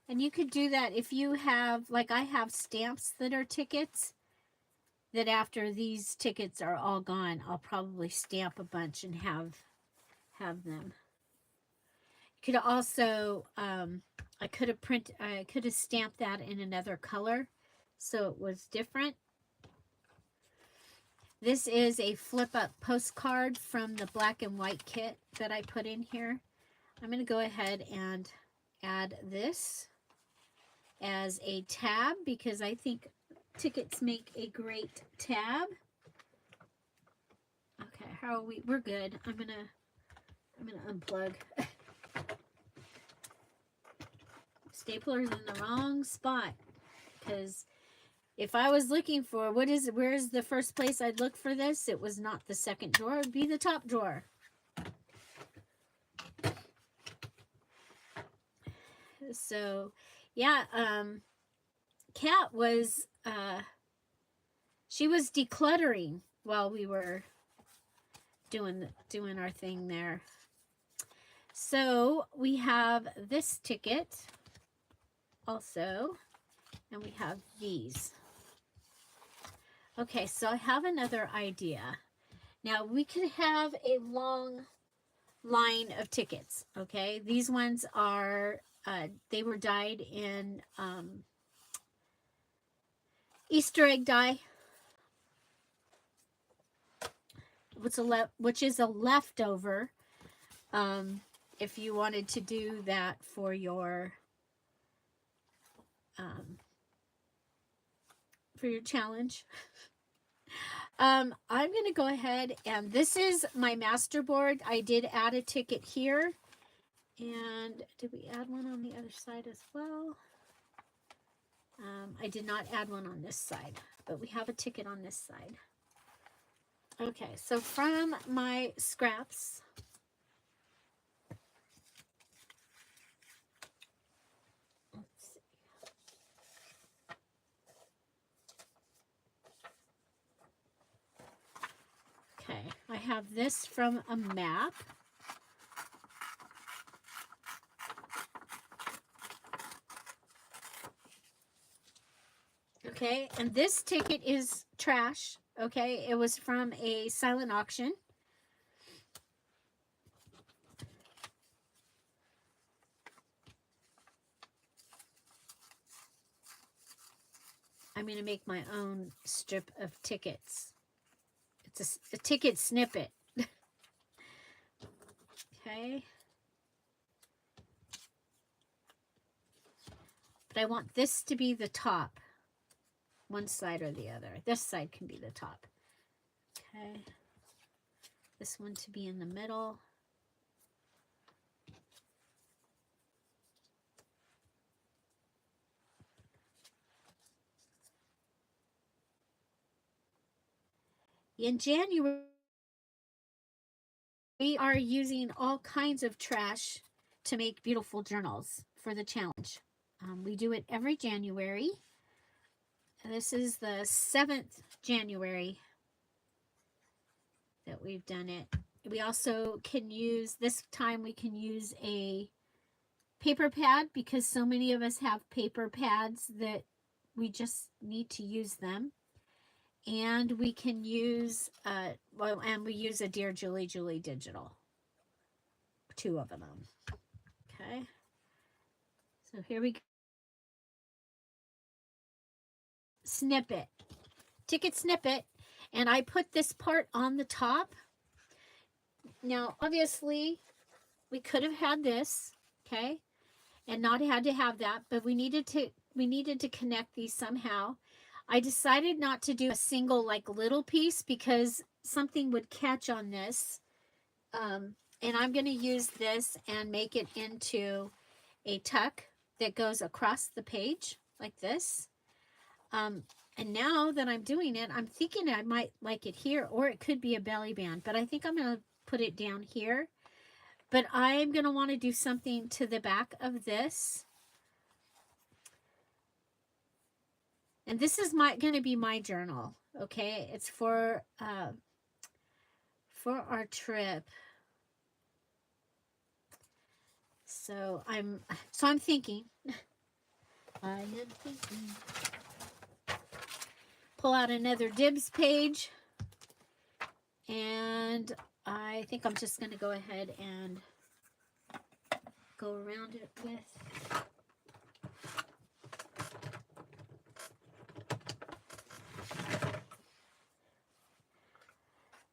And you could do that if you have, like I have stamps that are tickets, that after these tickets are all gone, I'll probably stamp a bunch and have them. You could also, I could have stamped that in another color so it was different. This is a flip up postcard from the black and white kit that I put in here. I'm going to go ahead and add this as a tab because I think tickets make a great tab. Okay, how are we? We're good. I'm gonna unplug. Stapler's in the wrong spot because if I was looking for where's the first place I'd look for this, it was not the second drawer, it'd be the top drawer. So yeah, Kat was she was decluttering while we were doing our thing there. So we have this ticket also, and we have these. Okay, so I have another idea. Now we could have a long line of tickets. Okay, these ones are they were dyed in Easter egg dye, which is a leftover. If you wanted to do that for your challenge. I'm going to go ahead, and this is my master board. I did add a ticket here, and did we add one on the other side as well? I did not add one on this side, but we have a ticket on this side. Okay, so from my scraps, let's see. Okay, I have this from a map. Okay, and this ticket is trash. Okay, it was from a silent auction. I'm going to make my own strip of tickets. It's a ticket snippet. Okay. But I want this to be the top. One side or the other. This side can be the top. Okay. This one to be in the middle. In January, we are using all kinds of trash to make beautiful journals for the challenge. We do it every January. This is the 7th January that we've done it. We also can use, this time we can use a paper pad because so many of us have paper pads that we just need to use them. And we can use, and we use a dearJulieJulie digital. 2 of them. Okay. So here we go. snippet. Ticket snippet. And I put this part on the top. Now, obviously, we could have had this, okay, and not had to have that, but we needed to connect these somehow. I decided not to do a single like little piece because something would catch on this. And I'm going to use this and make it into a tuck that goes across the page like this. And now that I'm doing it, I'm thinking I might like it here, or it could be a belly band, but I think I'm going to put it down here. But I'm going to want to do something to the back of this. And this is going to be my journal, okay? It's for our trip. So I'm thinking. I am thinking. Pull out another dibs page, and I think I'm just going to go ahead and go around it with.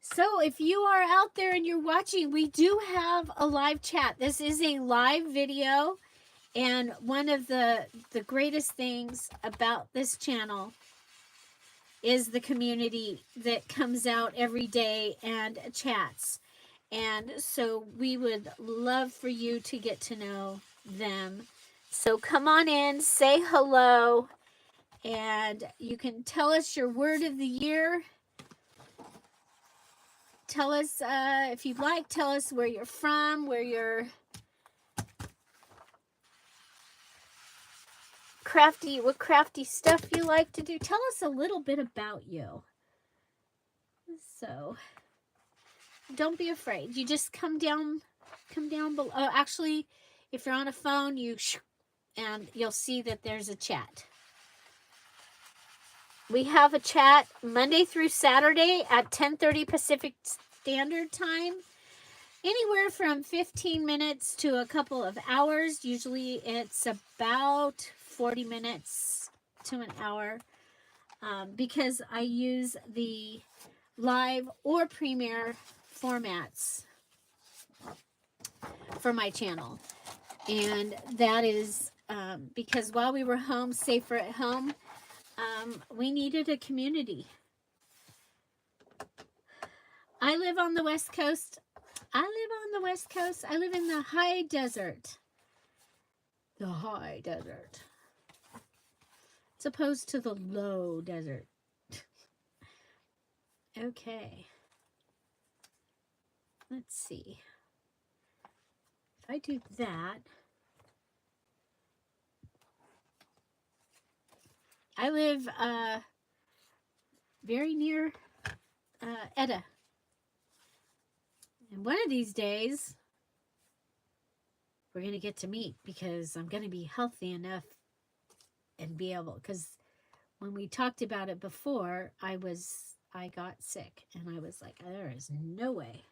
So if you are out there and you're watching, we do have a live chat. This is a live video, and one of the greatest things about this channel is the community that comes out every day and chats. And so we would love for you to get to know them. So come on in, say hello, and you can tell us your word of the year. Tell us, if you'd like, tell us where you're from, where you're crafty, what crafty stuff you like to do. Tell us a little bit about you. So don't be afraid. You just come down below. Oh, actually, if you're on a phone, and you'll see that there's a chat. We have a chat Monday through Saturday at 10:30 Pacific Standard Time. Anywhere from 15 minutes to a couple of hours. Usually it's about 40 minutes to an hour, because I use the live or premiere formats for my channel. And that is because while we were home, safer at home, we needed a community. I live on the West Coast. I live in the high desert. The high desert. As opposed to the low desert. Okay. Let's see. If I do that, I live very near Etta. And one of these days, we're going to get to meet, because I'm going to be healthy enough and be able, because when we talked about it before, I got sick, and I was like, there is no way.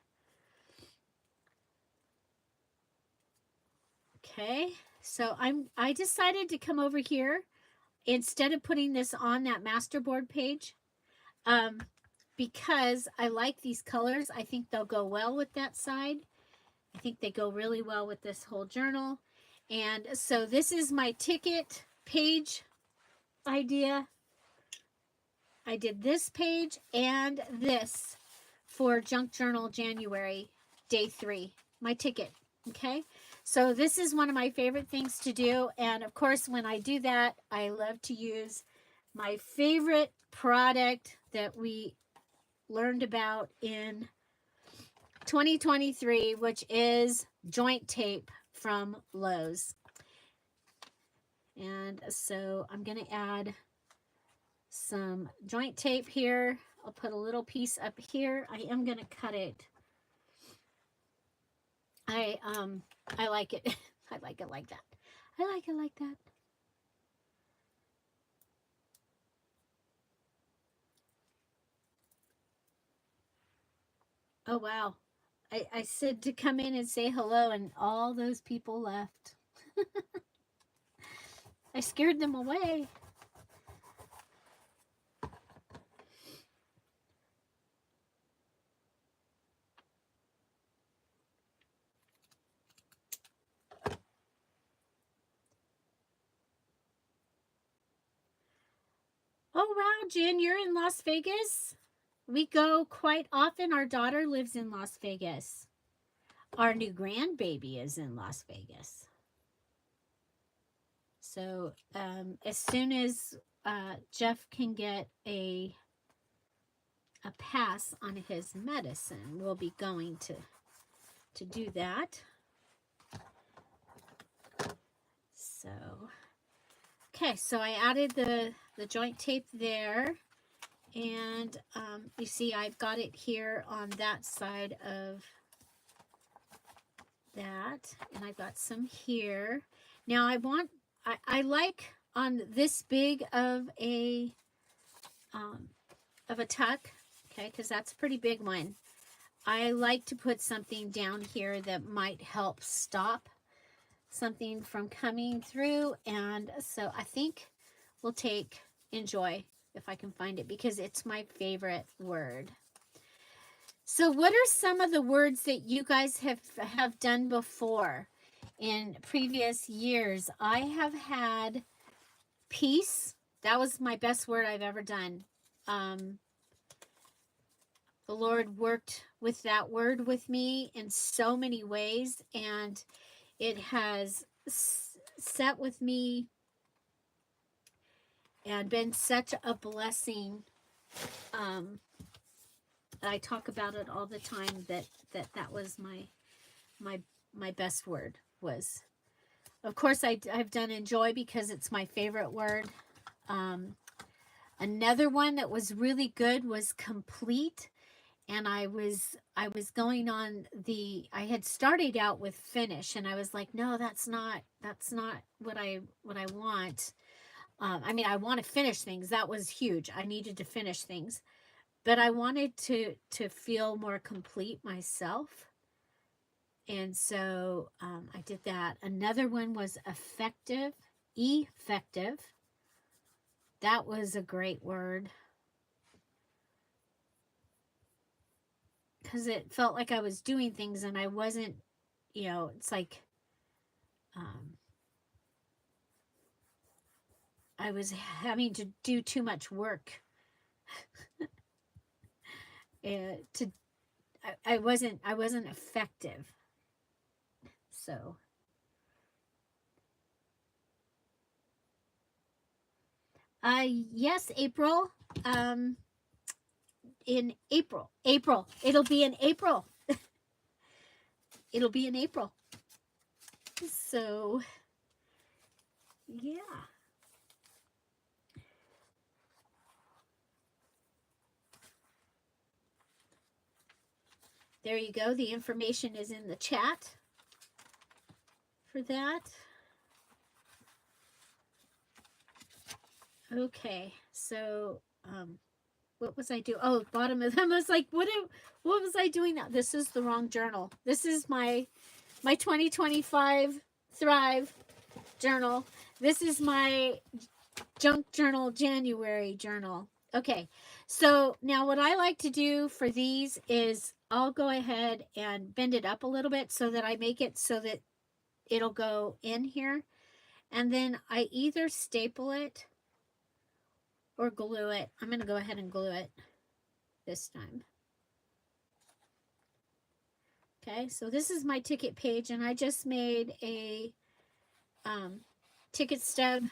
Okay, so I decided to come over here instead of putting this on that masterboard page, because I like these colors. I think they'll go well with that side. I think they go really well with this whole journal. And so this is my ticket page idea. I did this page and this for Junk Journal January, day 3, my ticket. Okay, so this is one of my favorite things to do. And of course, when I do that, I love to use my favorite product that we learned about in 2023, which is joint tape from Lowe's. And so I'm going to add some joint tape here. I'll put a little piece up here. I am going to cut it. I like it. I like it like that. I like it like that. Oh, wow. I said to come in and say hello, and all those people left. I scared them away. Oh, wow, Jen, you're in Las Vegas? We go quite often. Our daughter lives in Las Vegas. Our new grandbaby is in Las Vegas. So as soon as Jeff can get a pass on his medicine, we'll be going to do that. So, okay, so I added the joint tape there. And you see I've got it here on that side of that. And I've got some here. Now I like on this big of a tuck, okay, because that's a pretty big one. I like to put something down here that might help stop something from coming through. And so I think we'll take enjoy, if I can find it, because it's my favorite word. So what are some of the words that you guys have done before in previous years? I have had peace. That was my best word I've ever done. The Lord worked with that word with me in so many ways, and it has sat with me and been such a blessing. I talk about it all the time, that was my best word was. Of course, I've done enjoy because it's my favorite word. Another one that was really good was complete. And I was going on I had started out with finish, and I was like, no, that's not what I want. I mean, I want to finish things. That was huge. I needed to finish things, but I wanted to feel more complete myself. And so I did that. Another one was effective. That was a great word, because it felt like I was doing things and I wasn't, it's like I was having to do too much work. I wasn't effective. So yes, April. In April. It'll be in April. It'll be in April. So yeah. There you go. The information is in the chat for that. Okay, so what was I doing? Oh, bottom of them. I was like, what was I doing now? This is the wrong journal. This is my 2025 Thrive journal. This is my junk journal, January journal. Okay, so now what I like to do for these is I'll go ahead and bend it up a little bit so that I make it so that it'll go in here. And then I either staple it or glue it. I'm going to go ahead and glue it this time. Okay, so this is my ticket page, and I just made a ticket stub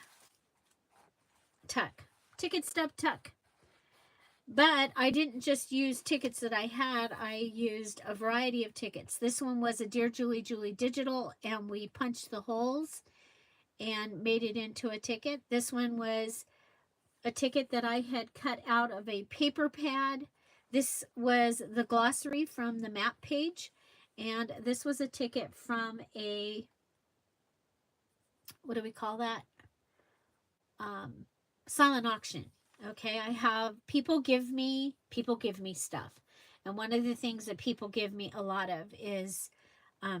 tuck. But I didn't just use tickets that I had. I used a variety of tickets. This one was a Dear Julie digital, and we punched the holes and made it into a ticket. This one was a ticket that I had cut out of a paper pad. This was the glossary from the map page, and this was a ticket from a, what do we call that? Silent auction. Okay, I have people give me stuff, and one of the things that people give me a lot of is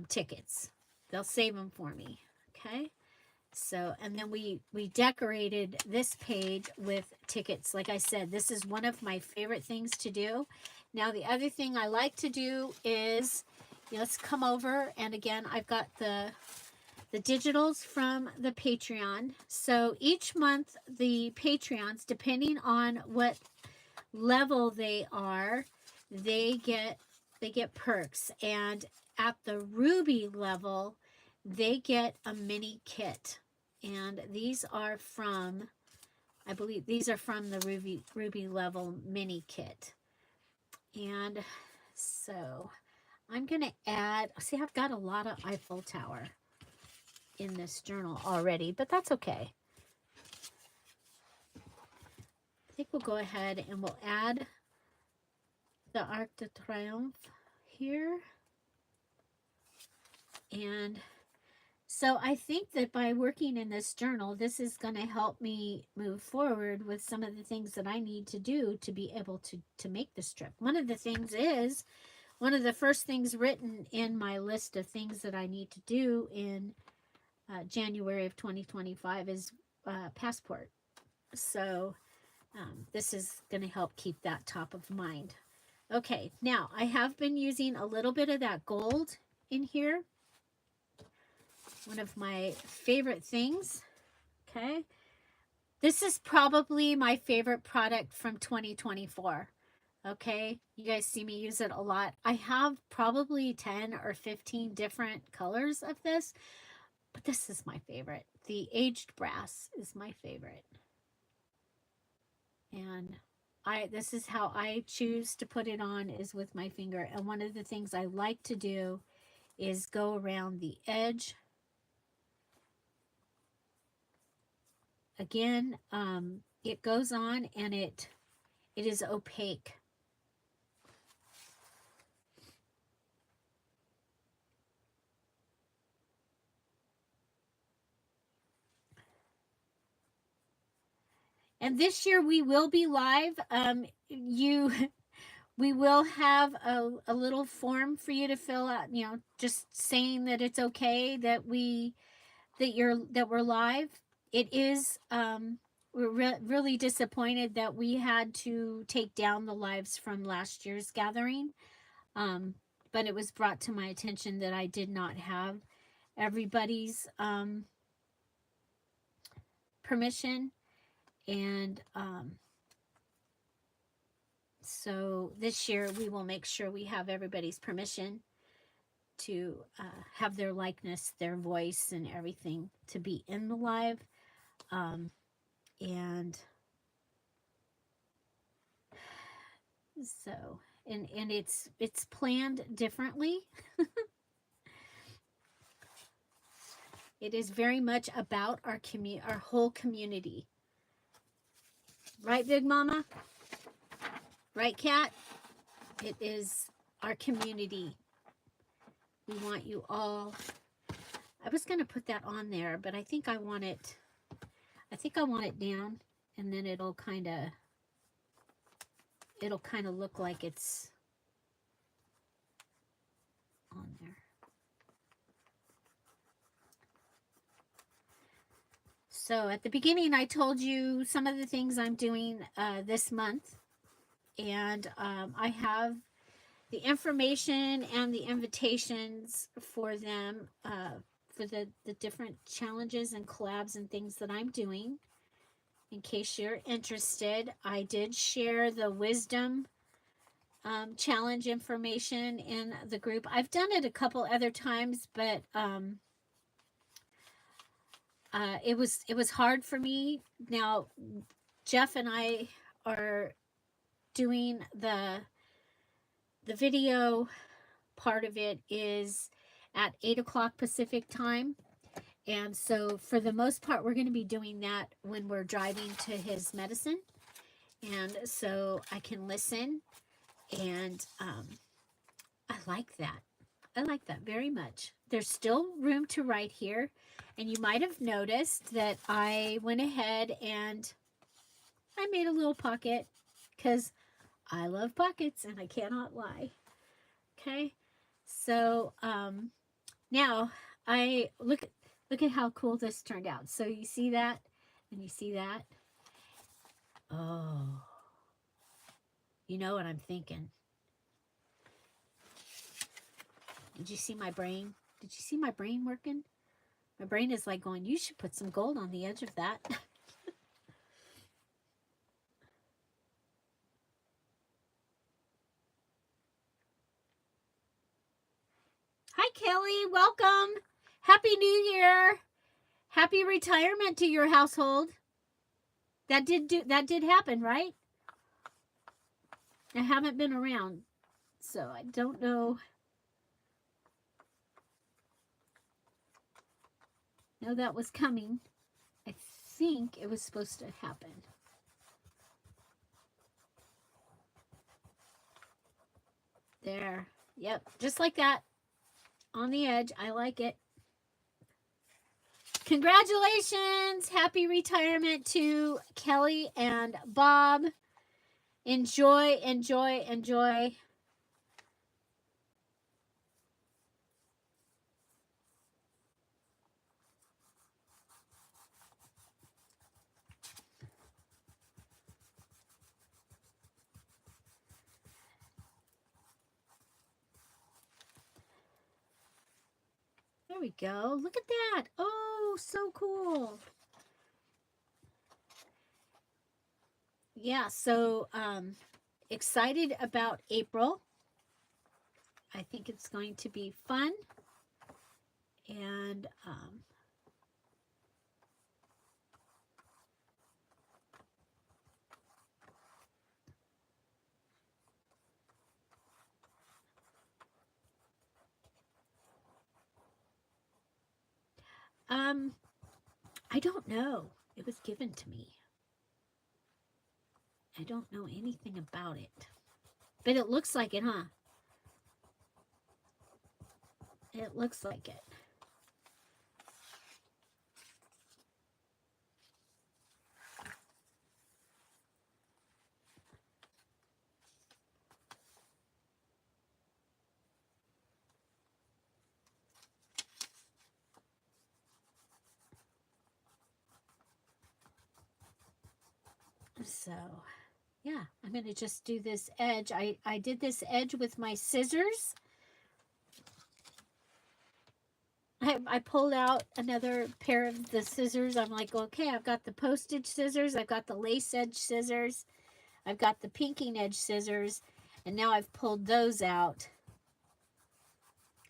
tickets. They'll save them for me. Okay. So, and then we decorated this page with tickets. Like I said, this is one of my favorite things to do. Now, the other thing I like to do is, let's come over. And again, I've got the the digitals from the Patreon. So each month, the Patreons, depending on what level they are, they get perks. And at the Ruby level, they get a mini kit. And these are from, I believe these are from the Ruby level mini kit. And so I'm going to add, see, I've got a lot of Eiffel Tower in this journal already, but that's okay. I think we'll go ahead and we'll add the Arc de Triomphe here. And so I think that by working in this journal, this is going to help me move forward with some of the things that I need to do to be able to make this trip. One of the things is, one of the first things written in my list of things that I need to do in January of 2025 is passport. So this is going to help keep that top of mind. Okay, now I have been using a little bit of that gold in here. One of my favorite things. Okay, this is probably my favorite product from 2024. Okay, you guys see me use it a lot. I have probably 10 or 15 different colors of this, but this is my favorite. The aged brass is my favorite. And this is how I choose to put it on, is with my finger. And one of the things I like to do is go around the edge. Again, it goes on and it is opaque. And this year we will be live. We will have a little form for you to fill out, you know, just saying that it's okay that we're live. It is, we're really disappointed that we had to take down the lives from last year's gathering. But it was brought to my attention that I did not have everybody's permission. And so this year we will make sure we have everybody's permission to have their likeness, their voice, and everything to be in the live. And so, and it's planned differently. It is very much about our whole community. Right, Big Mama? Right, Cat? It is our community. We want you all. I was going to put that on there, but I think I want it down, and then it'll kind of look like it's on there. So at the beginning, I told you some of the things I'm doing this month, and I have the information and the invitations for them, for the different challenges and collabs and things that I'm doing. In case you're interested, I did share the wisdom challenge information in the group. I've done it a couple other times, but it was hard for me. Now, Jeff and I are doing the video part of it is at 8 o'clock Pacific time. And so for the most part, we're going to be doing that when we're driving to his medicine. And so I can listen, and I like that. I like that very much. There's still room to write here. And you might have noticed that I went ahead and I made a little pocket because I love pockets and I cannot lie. Okay. So now I look at how cool this turned out. So you see that, and you see that. Oh, you know what I'm thinking. Did you see my brain? Did you see my brain working? My brain is like going, you should put some gold on the edge of that. Hi, Kelly. Welcome. Happy New Year. Happy retirement to your household. That did happen, right? I haven't been around, so I don't know. No, that was coming. I think it was supposed to happen. There. Yep, just like that. On the edge. I like it. Congratulations. Happy retirement to Kelly and Bob. Enjoy, enjoy, enjoy. There we go. Look at that. Oh, so cool. Yeah, so excited about April. I think it's going to be fun. And I don't know. It was given to me. I don't know anything about it. But it looks like it, huh? It looks like it. So, yeah, I'm going to just do this edge. I did this edge with my scissors. I pulled out another pair of the scissors. I'm like, okay, I've got the postage scissors. I've got the lace edge scissors. I've got the pinking edge scissors. And now I've pulled those out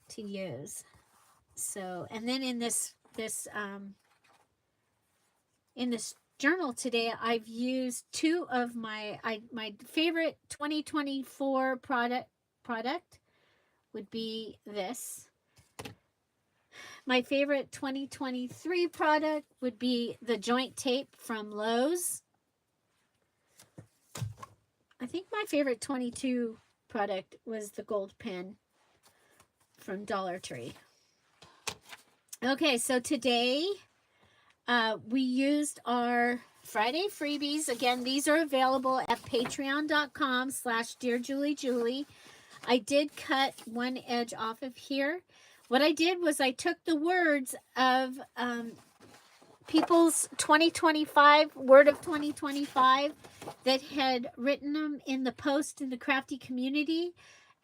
to use. So, and then in this journal today, I've used two of my favorite 2024 product would be this. My favorite 2023 product would be the joint tape from Lowe's. I think my favorite 22 product was the gold pen from Dollar Tree. Okay, so today we used our Friday freebies. Again, these are available at patreon.com/dearJulieJulie. I did cut one edge off of here. What I did was I took the words of people's 2025, word of 2025, that had written them in the post in the crafty community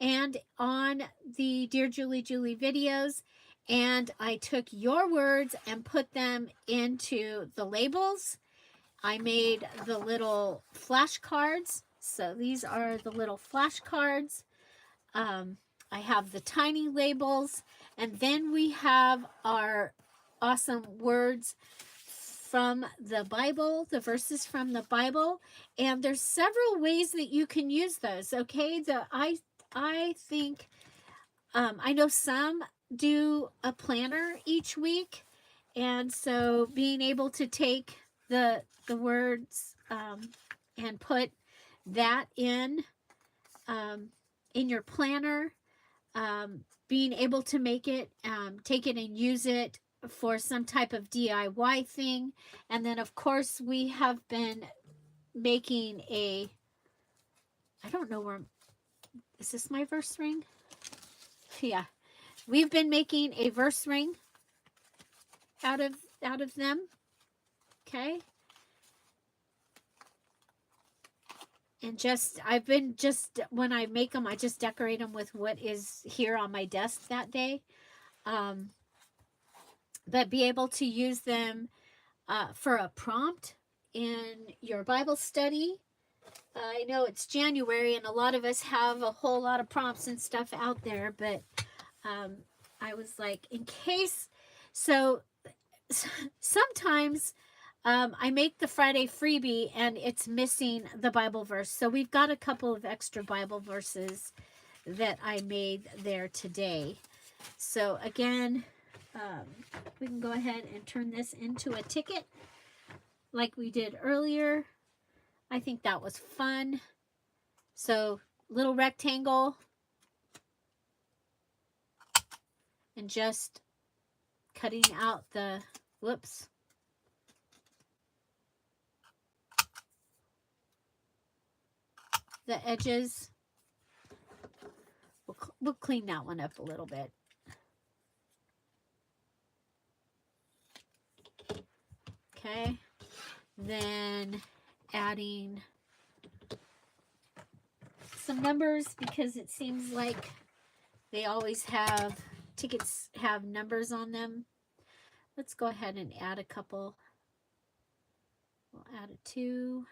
and on the Dear Julie Julie videos. And I took your words and put them into the labels. I made the little flashcards. So these are the little flashcards. I have the tiny labels. And then we have our awesome words from the Bible, the verses from the Bible. And there's several ways that you can use those, okay? I think, I know some do a planner each week. And so being able to take the words and put that in your planner, being able to make it, take it and use it for some type of DIY thing. And then of course we have been making I don't know where, is this my verse ring? Yeah. We've been making a verse ring out of them. Okay. And I've been when I make them, I just decorate them with what is here on my desk that day. but be able to use them for a prompt in your Bible study. I know it's January and a lot of us have a whole lot of prompts and stuff out there, but I was like, in case, so sometimes I make the Friday freebie and it's missing the Bible verse. So we've got a couple of extra Bible verses that I made there today. So again, we can go ahead and turn this into a ticket like we did earlier. I think that was fun. So little rectangle and just cutting out the, whoops. The edges. We'll clean that one up a little bit. Okay. Then adding some numbers because it seems like they always have, tickets have numbers on them. Let's go ahead and add a couple. We'll add a 2.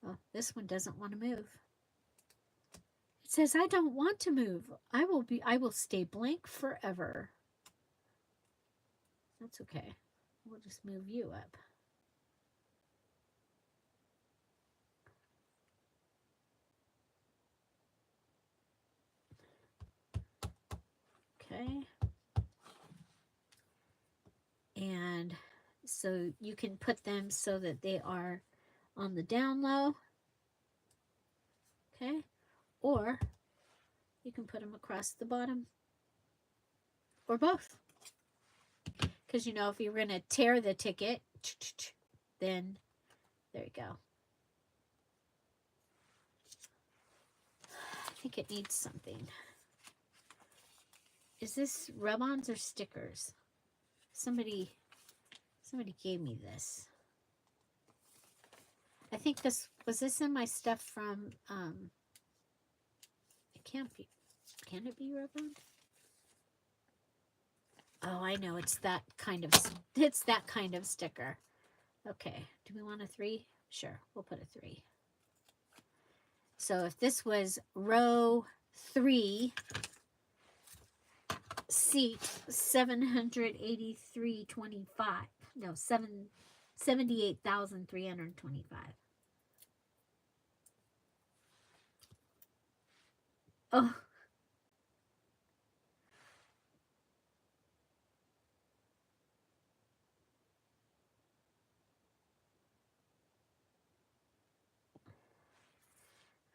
Oh, this one doesn't want to move. It says, I don't want to move. I will stay blank forever. That's okay. We'll just move you up. Okay. And so you can put them so that they are on the down low. Okay. Or you can put them across the bottom. Or both. Because, you know, if you're going to tear the ticket, then there you go. I think it needs something. Is this rub-ons or stickers? Somebody gave me this. I think this, was this in my stuff from, it can't be, can it be rub-on? Oh, I know, it's that kind of sticker. Okay, do we want a 3? Sure, we'll put a 3. So if this was row 3, seat 783.25. No, 78,325. Oh.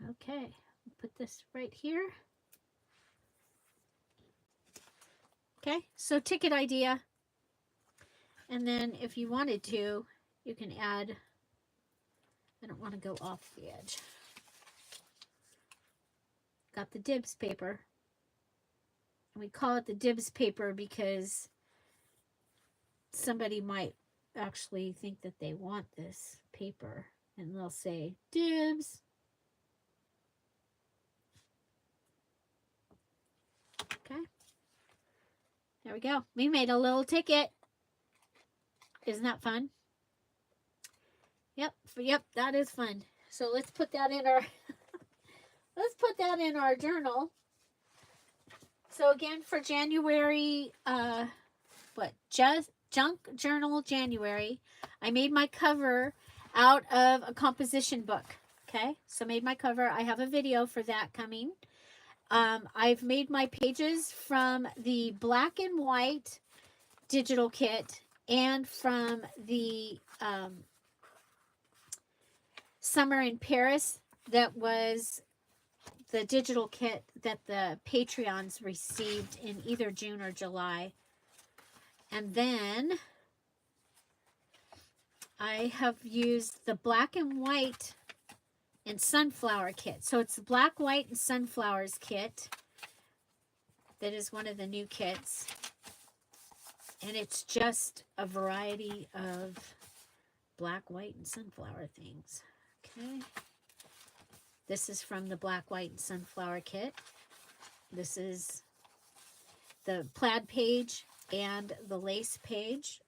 Okay, we'll put this right here. Okay, so ticket idea. And then if you wanted to, you can add, I don't want to go off the edge. Got the dibs paper. And we call it the dibs paper because somebody might actually think that they want this paper. And they'll say, dibs. Okay. There we go. We made a little ticket. Isn't that fun? Yep, that is fun. So let's put that in our journal. So again, for January, Junk Journal January, I made my cover out of a composition book. Okay, so made my cover. I have a video for that coming. I've made my pages from the black and white digital kit and from the Summer in Paris, that was the digital kit that the Patreons received in either June or July. And then I have used the black and white and sunflower kit. So it's the black, white, and sunflowers kit. That is one of the new kits. And it's just a variety of black, white, and sunflower things. Okay. This is from the black, white, and sunflower kit. This is the plaid page and the lace page.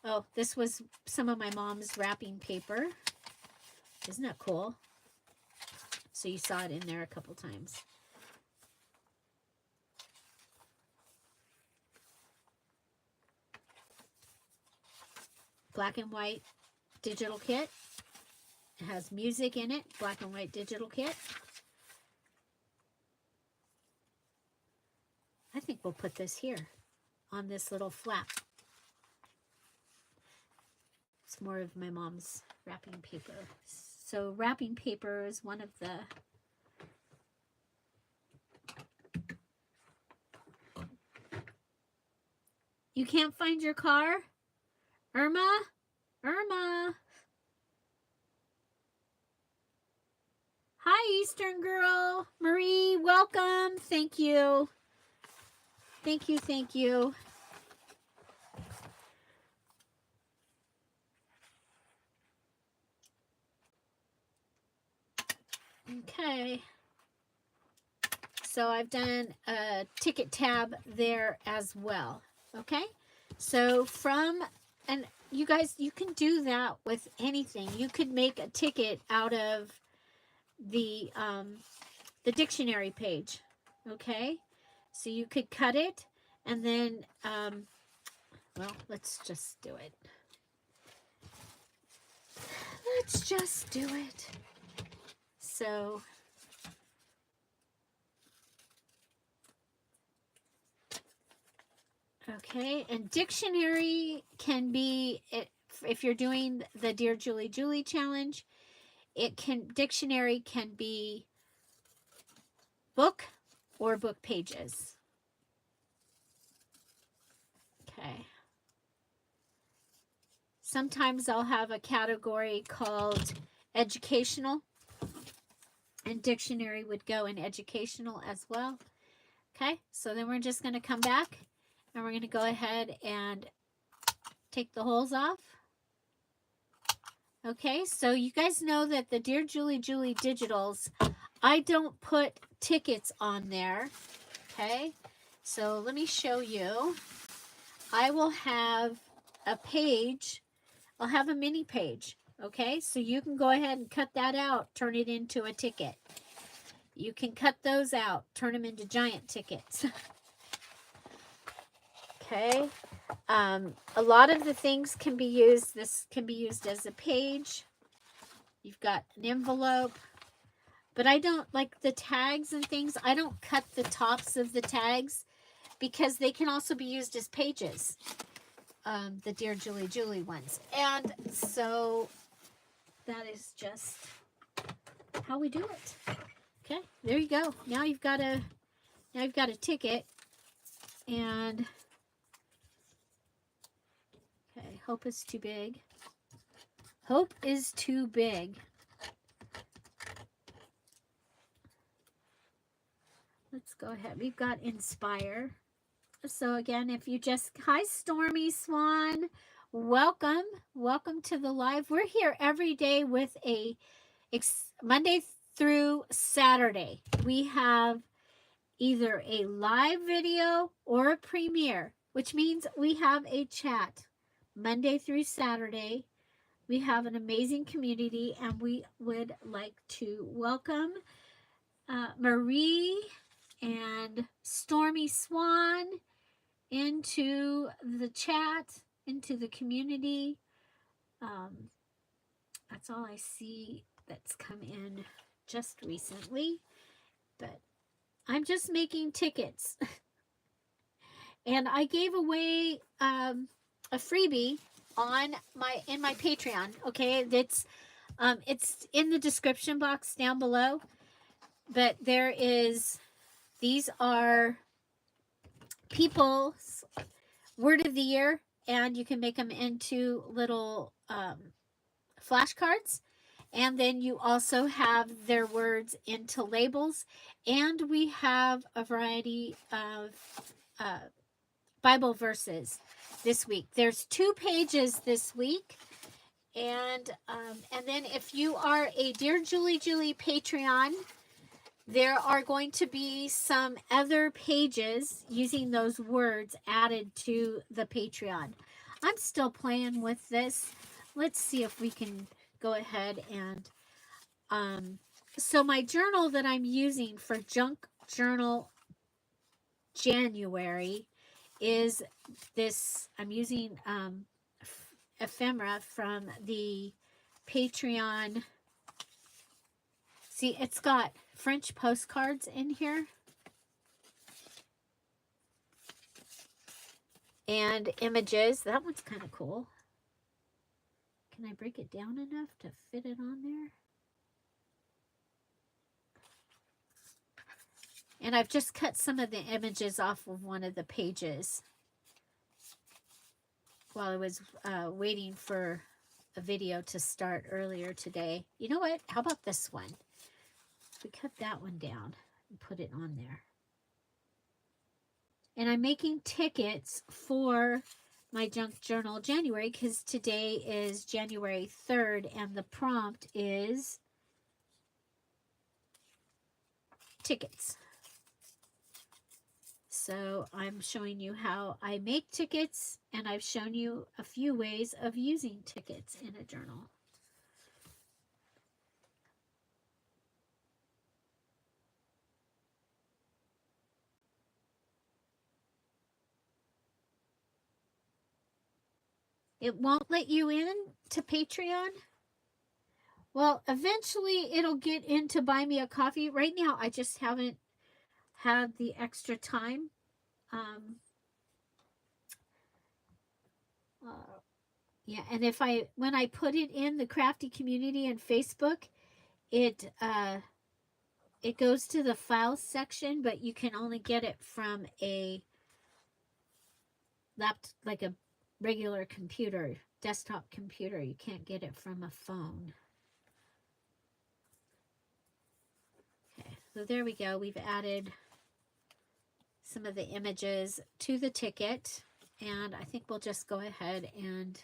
Oh, this was some of my mom's wrapping paper. Isn't that cool? So you saw it in there a couple times. Black and white digital kit. It has music in it. Black and white digital kit. I think we'll put this here on this little flap. It's more of my mom's wrapping paper. So wrapping paper is one of the You can't find your car? Irma? Irma? Hi, Eastern Girl. Marie, welcome. Thank you. Thank you, thank you. Okay. So I've done a ticket tab there as well. Okay. So and you guys, you can do that with anything. You could make a ticket out of the dictionary page. Okay. So you could cut it and then, well, let's just do it. Let's just do it. So, okay, and dictionary can be, if you're doing the Dear Julie Julie challenge, dictionary can be book or book pages. Okay. Sometimes I'll have a category called educational, and dictionary would go in educational as well. Okay, so then we're just going to come back and we're going to go ahead and take the holes off. Okay, so you guys know that the Dear Julie Julie digitals, I don't put tickets on there. Okay, so let me show you. I will have a page. I'll have a mini page. Okay, so you can go ahead and cut that out, turn it into a ticket. You can cut those out, turn them into giant tickets. Okay, a lot of the things can be used. This can be used as a page. You've got an envelope, but I don't like the tags and things. I don't cut the tops of the tags because they can also be used as pages. The Dear Julie Julie ones, and so that is just how we do it. Okay, there you go. Now you've got a ticket, and okay, hope is too big. Hope is too big. Let's go ahead. We've got inspire. So again, if you just, hi Stormy Swan, welcome to the live. We're here every day with a Monday through Saturday. We have either a live video or a premiere, which means we have a chat Monday through Saturday. We have an amazing community, and we would like to welcome Marie and Stormy Swan into the chat, into the community. That's all I see that's come in just recently, but I'm just making tickets. And I gave away a freebie in my Patreon. Okay, it's in the description box down below, but these are people's word of the year, and you can make them into little flashcards, and then you also have their words into labels, and we have a variety of Bible verses this week. There's 2 pages this week, and then if you are a Dear Julie Julie Patreon, There are going to be some other pages using those words added to the Patreon. I'm still playing with this. Let's see if we can go ahead and so my journal that I'm using for Junk Journal January is this. I'm using ephemera from the Patreon. See, it's got French postcards in here and images. That one's kind of cool. Can I break it down enough to fit it on there? And I've just cut some of the images off of one of the pages while I was waiting for a video to start earlier today. You know what? How about this one? We cut that one down and put it on there. And I'm making tickets for my Junk Journal January because today is January 3rd and the prompt is tickets. So I'm showing you how I make tickets, and I've shown you a few ways of using tickets in a journal. It won't let you in to Patreon? Well, eventually it'll get into Buy Me a Coffee. Right now, I just haven't had the extra time. Yeah, and when I put it in the crafty community and Facebook, it goes to the files section, but you can only get it from a laptop, like a regular computer, desktop computer. You can't get it from a phone. Okay, so there we go. We've added some of the images to the ticket, and I think we'll just go ahead and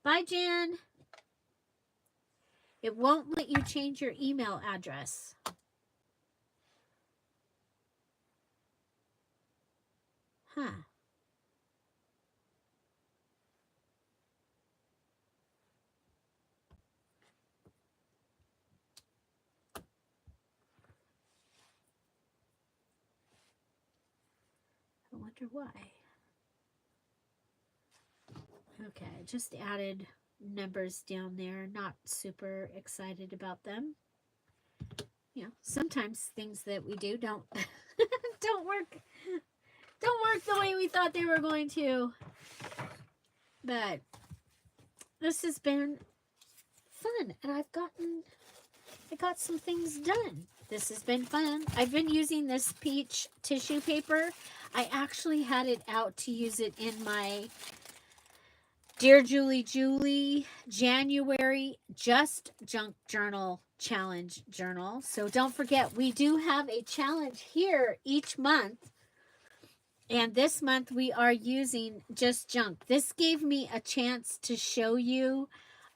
bye, Jen. It won't let you change your email address. Huh. I wonder why. Okay, I just added numbers down there. Not super excited about them. You know, sometimes things that we do don't don't work the way we thought they were going to. But this has been fun, and I got some things done. This has been fun. I've been using this peach tissue paper. I actually had it out to use it in my Dear Julie Julie January Just Junk Journal Challenge journal. So don't forget, we do have a challenge here each month. And this month we are using Just Junk. This gave me a chance to show you,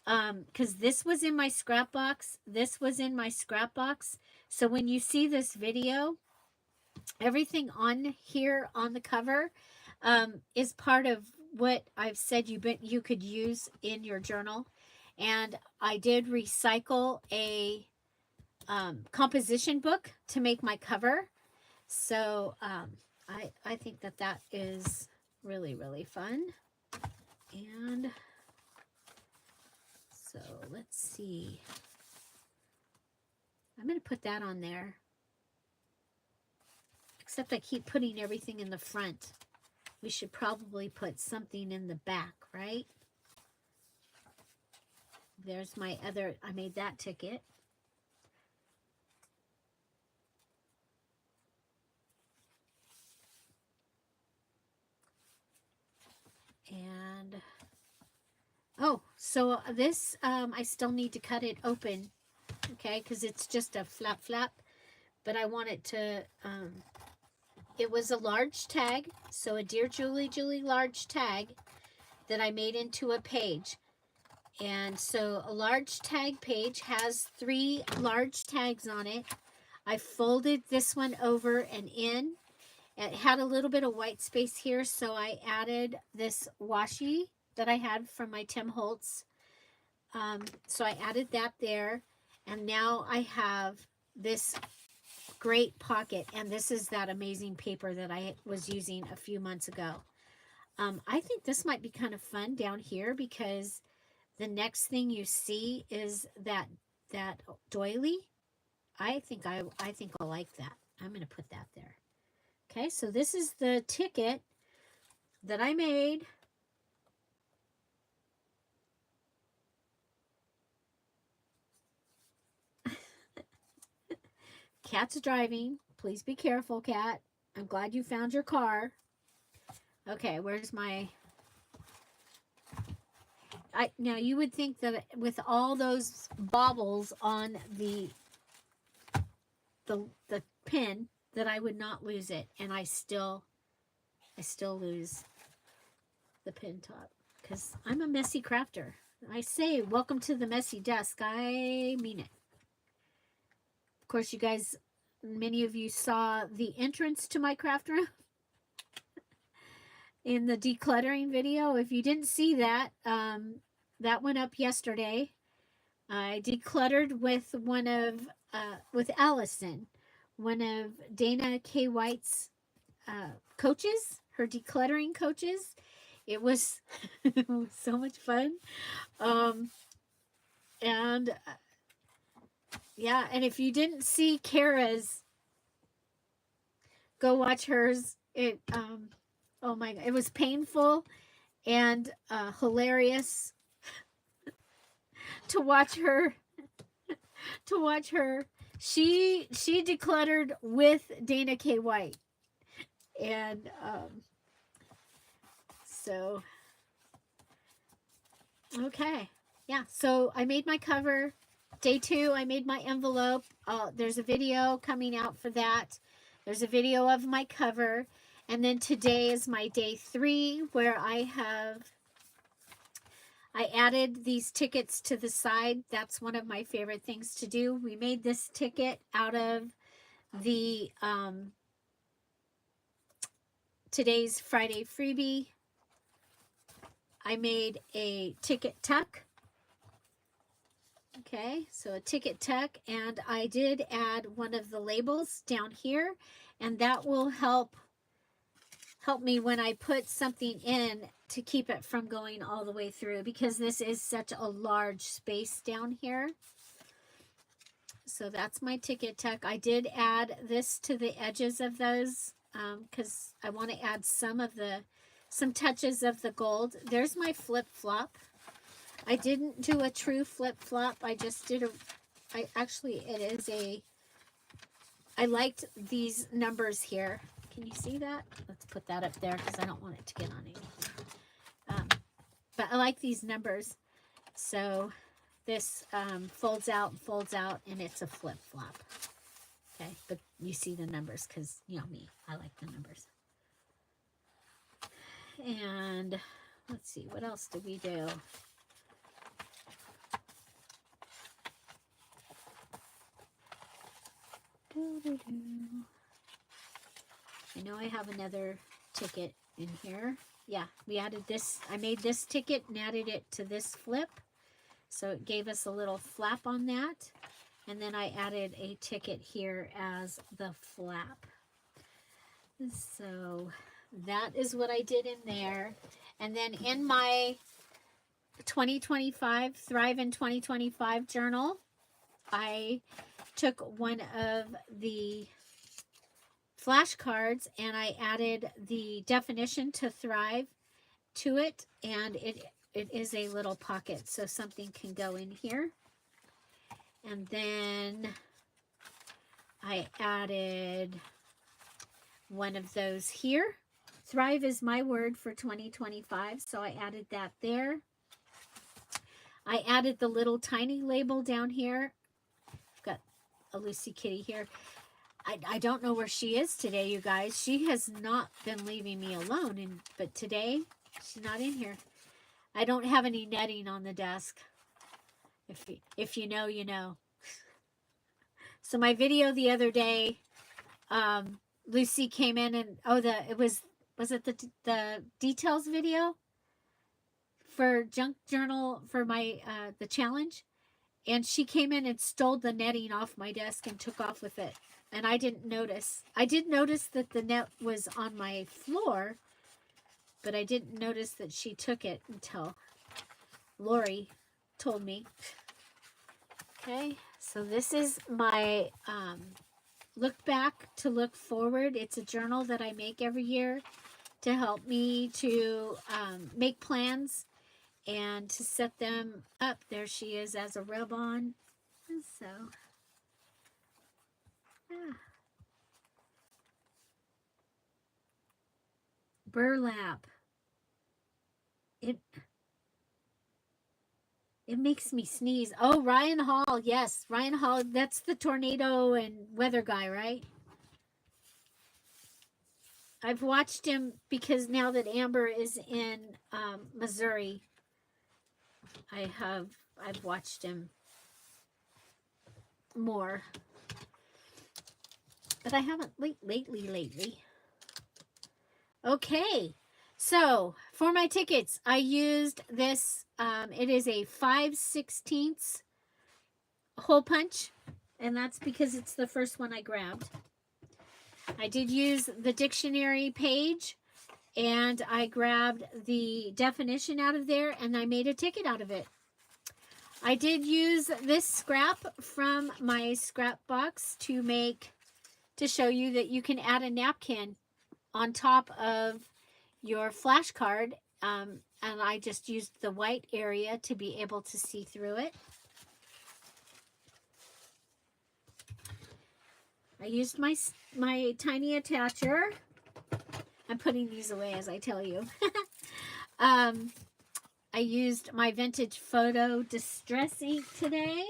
because this was in my scrap box. This was in my scrap box. So when you see this video, everything on here on the cover is part of what I've said you could use in your journal. And I did recycle a composition book to make my cover. So I think that is really, really fun. And so let's see. I'm going to put that on there. Except I keep putting everything in the front. We should probably put something in the back, right? There's my other, I made that ticket. And, oh, so this, I still need to cut it open, okay? Because it's just a flap, but I want it to, it was a large tag, so a Dear Julie Julie large tag that I made into a page. And so a large tag page has 3 large tags on it. I folded this one over and in. It had a little bit of white space here, so I added this washi that I had from my Tim Holtz. So I added that there, and now I have this great pocket, and this is that amazing paper that I was using a few months ago. I think this might be kind of fun down here, because the next thing you see is that doily. I think I'll like that. I'm going to put that there. Okay, so this is the ticket that I made. Cat's driving. Please be careful, Cat. I'm glad you found your car. Okay, where's my... now you would think that with all those baubles on the pin that I would not lose it, and I still lose the pin top, because I'm a messy crafter. I say welcome to the messy desk. I mean it. Of course, you guys, many of you saw the entrance to my craft room in the decluttering video. If you didn't see that, that went up yesterday. I decluttered with with Allison, one of Dana K. White's coaches, her decluttering coaches. It was, it was so much fun. And yeah, and if you didn't see Kara's, go watch hers. It oh my God, it was painful and hilarious to watch her. She decluttered with Dana K. White, and so okay, yeah. So I made my cover. Day 2, I made my envelope. There's a video coming out for that. There's a video of my cover, and then today is my day 3, where I added these tickets to the side. That's one of my favorite things to do. We made this ticket out of the today's Friday Freebie. I made a ticket tuck. Okay, so a ticket tuck, and I did add one of the labels down here, and that will help me when I put something in to keep it from going all the way through, because this is such a large space down here. So that's my ticket tuck. I did add this to the edges of those because I want to add some touches of the gold. There's my flip-flop. I didn't do a true flip-flop. I just did I liked these numbers here. Can you see that? Let's put that up there because I don't want it to get on anything. But I like these numbers. So this folds out, and it's a flip-flop. Okay, but you see the numbers because, you know me, I like the numbers. And let's see, what else did we do? I know I have another ticket in here. Yeah, we added this. I made this ticket and added it to this flip. So it gave us a little flap on that. And then I added a ticket here as the flap. So that is what I did in there. And then in my 2025, Thrive in 2025 journal, I took one of the flashcards and I added the definition to Thrive to it, and it is a little pocket, so something can go in here. And then I added one of those here. Thrive is my word for 2025, so I added that there. I added the little tiny label down here. I've got a Lucy Kitty here. I don't know where she is today, you guys. She has not been leaving me alone, but today she's not in here. I don't have any netting on the desk. If you know, you know. So my video the other day, Lucy came in and was it the details video for junk journal for my the challenge, and she came in and stole the netting off my desk and took off with it, and I didn't notice. I did notice that the net was on my floor, but I didn't notice that she took it until Lori told me. Okay, so this is my look back to look forward. It's a journal that I make every year to help me to make plans and to set them up. There she is as a rub-on. So, yeah. Burlap. It makes me sneeze. Oh, Ryan Hall. Yes, Ryan Hall. That's the tornado and weather guy, right? I've watched him because now that Amber is in Missouri, I've watched him more. But I haven't lately. Okay. So, for my tickets, I used this, it is a 5/16 hole punch, and that's because it's the first one I grabbed. I did use the dictionary page, and I grabbed the definition out of there, and I made a ticket out of it. I did use this scrap from my scrap box to show you that you can add a napkin on top of your flashcard, and I just used the white area to be able to see through it. I used my tiny attacher. I'm putting these away as I tell you. I used my vintage photo distress ink today.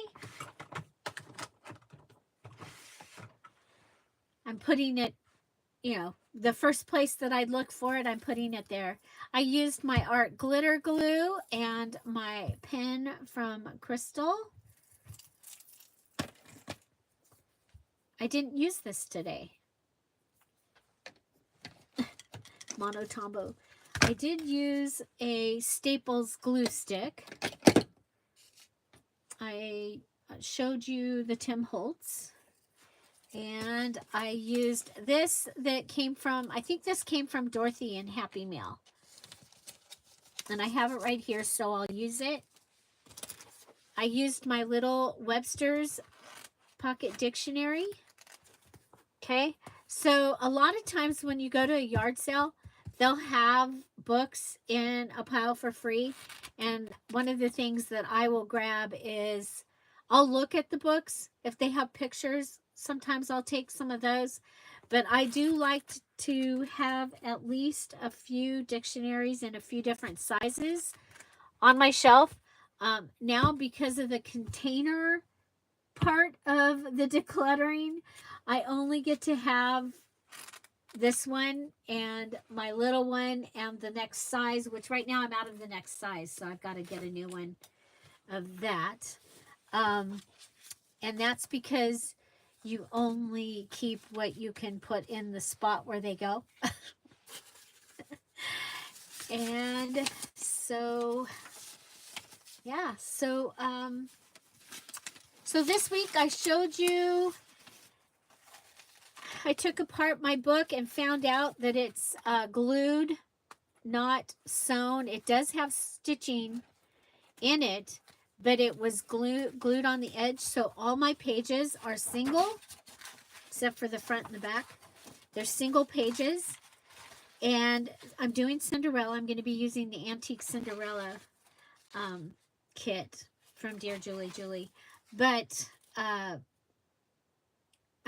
I'm putting it, you know, the first place that I'd look for it, I'm putting it there. I used my art glitter glue and my pen from Crystal. I didn't use this today. Monotombo. I did use a Staples glue stick. I showed you the Tim Holtz. And I used this that came from, I think this came from Dorothy in Happy Meal. And I have it right here, so I'll use it. I used my little Webster's Pocket Dictionary. Okay, so a lot of times when you go to a yard sale, they'll have books in a pile for free. And one of the things that I will grab is, I'll look at the books. If they have pictures, sometimes I'll take some of those. But I do like to have at least a few dictionaries in a few different sizes on my shelf. Now, because of the container part of the decluttering, I only get to have this one and my little one and the next size, which right now I'm out of the next size, so I've got to get a new one of that. And that's because you only keep what you can put in the spot where they go. And so, yeah, so this week I showed you, I took apart my book and found out that it's glued, not sewn. It does have stitching in it, but it was glued on the edge, so all my pages are single, except for the front and the back. They're single pages, and I'm doing Cinderella. I'm going to be using the Antique Cinderella kit from Dear Julie, but I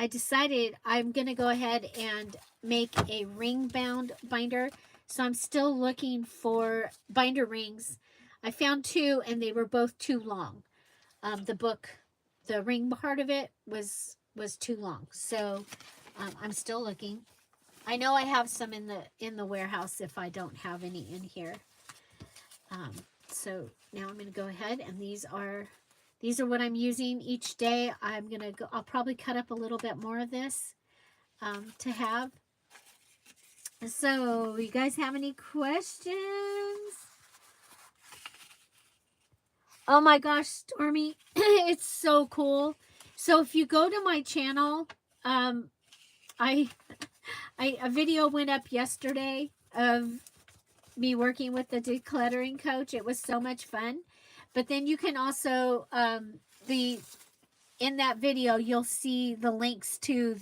decided I'm going to go ahead and make a ring bound binder, so I'm still looking for binder rings. I found two, and they were both too long. The book, the ring part of it was was too long. So I'm still looking. I know I have some in the warehouse if I don't have any in here. So now I'm going to go ahead, and these are what I'm using each day. I'll probably cut up a little bit more of this to have. So you guys have any questions? Oh my gosh, Stormy, it's so cool. So if you go to my channel, a video went up yesterday of me working with the decluttering coach. It was so much fun. But then you can also, in that video, you'll see the links to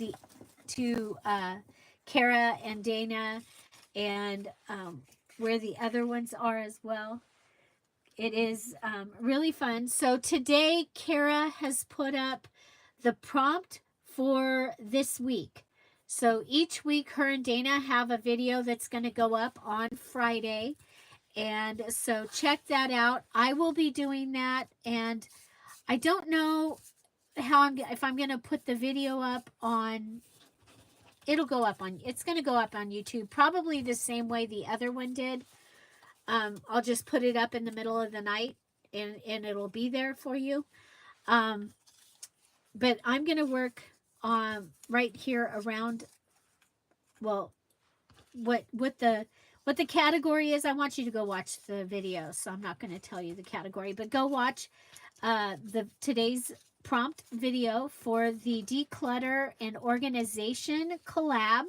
Kara and Dana, and where the other ones are as well. It is really fun. So today, Kara has put up the prompt for this week. So each week, her and Dana have a video that's going to go up on Friday. And so check that out. I will be doing that. And I don't know if I'm going to put the video up on, it's going to go up on YouTube, probably the same way the other one did. I'll just put it up in the middle of the night, and it'll be there for you. But I'm going to work on right here around, well, what the category is. I want you to go watch the video, so I'm not going to tell you the category, but go watch today's prompt video for the declutter and organization collab.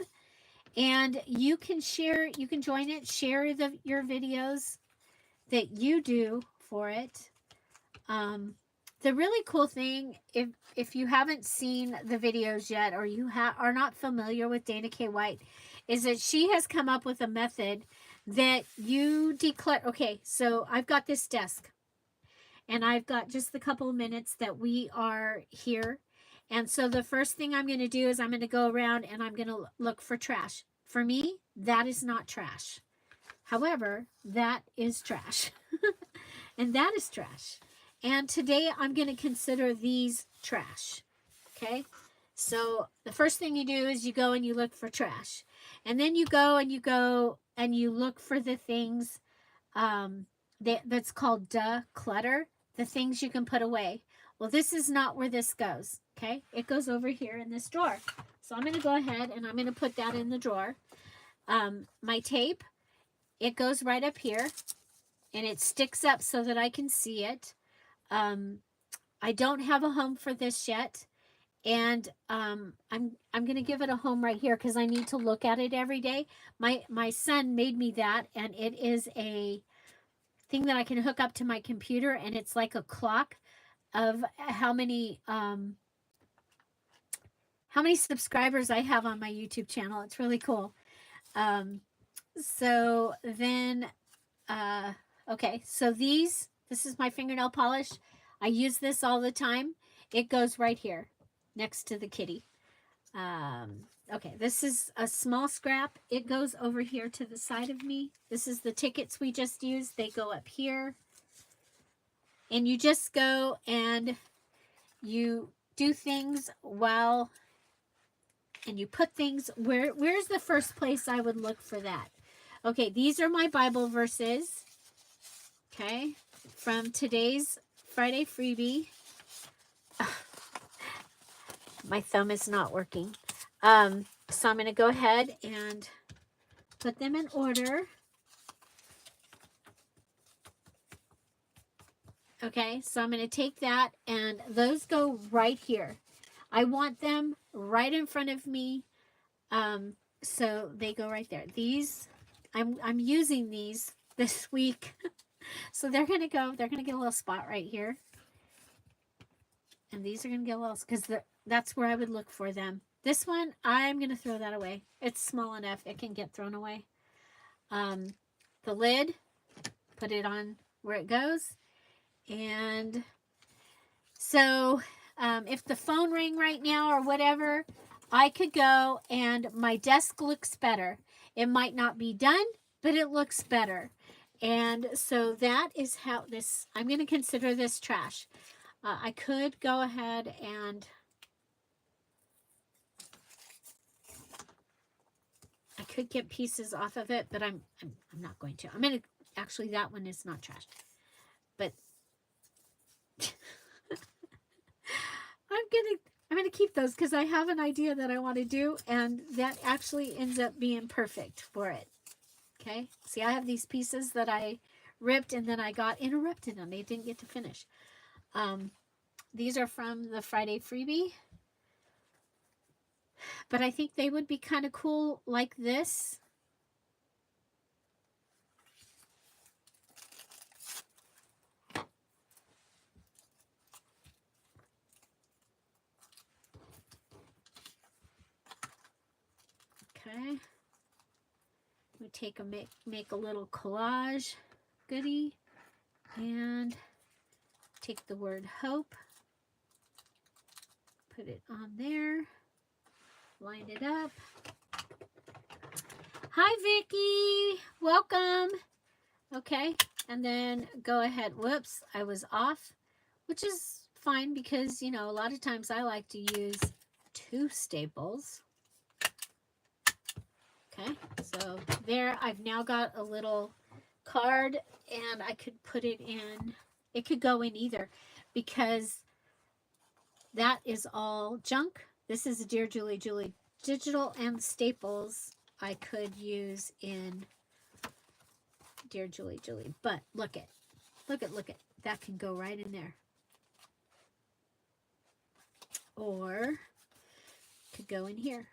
And you can join it, share your videos that you do for it. The really cool thing, if you haven't seen the videos yet, or you are not familiar with Dana K. White, is that she has come up with a method that you declutter. Okay, so I've got this desk, and I've got just the couple of minutes that we are here. And so the first thing I'm going to do is I'm going to go around and I'm going to look for trash. For me, that is not trash. However, that is trash. And that is trash. And today I'm going to consider these trash. Okay? So the first thing you do is you go and you look for trash. And then you go and you look for the things that's called declutter, the things you can put away. Well, this is not where this goes. Okay? It goes over here in this drawer. So I'm going to go ahead and I'm going to put that in the drawer. My tape, it goes right up here, and it sticks up so that I can see it. I don't have a home for this yet, and I'm going to give it a home right here because I need to look at it every day. My son made me that, and it is a thing that I can hook up to my computer, and it's like a clock of how many subscribers I have on my YouTube channel. It's really cool. So then, okay, so this is my fingernail polish. I use this all the time. It goes right here next to the kitty. Okay, this is a small scrap. It goes over here to the side of me. This is the tickets we just used. They go up here. And you just go and you do things and you put things, where's the first place I would look for that? Okay, these are my Bible verses, okay, from today's Friday Freebie. My thumb is not working. So I'm going to go ahead and put them in order. Okay, so I'm going to take that, and those go right here. I want them right in front of me, so they go right there. These, I'm using these this week, so they're going to get a little spot right here, and these are going to get a little, because that's where I would look for them. This one, I'm going to throw that away. It's small enough, it can get thrown away. The lid, put it on where it goes, and so if the phone rang right now or whatever, I could go and my desk looks better. It might not be done, but it looks better. And so that is how I'm going to consider this trash. I could go ahead and could get pieces off of it, but I'm not going to. I'm going to, actually, that one is not trash. But I'm gonna keep those because I have an idea that I want to do, and that actually ends up being perfect for it. Okay, see, I have these pieces that I ripped and then I got interrupted and I didn't get to finish. These are from the Friday Freebie, but I think they would be kind of cool like this. Okay, we take make a little collage goodie and take the word hope, put it on there, line it up. Hi Vicky, welcome. Okay, and then go ahead. Whoops, I was off, which is fine because, you know, a lot of times I like to use 2 staples. Okay, so there I've now got a little card, and I could put it in, it could go in either, because that is all junk. This is a Dear Julie Julie digital, and staples I could use in Dear Julie Julie. But look it, that can go right in there, or could go in here.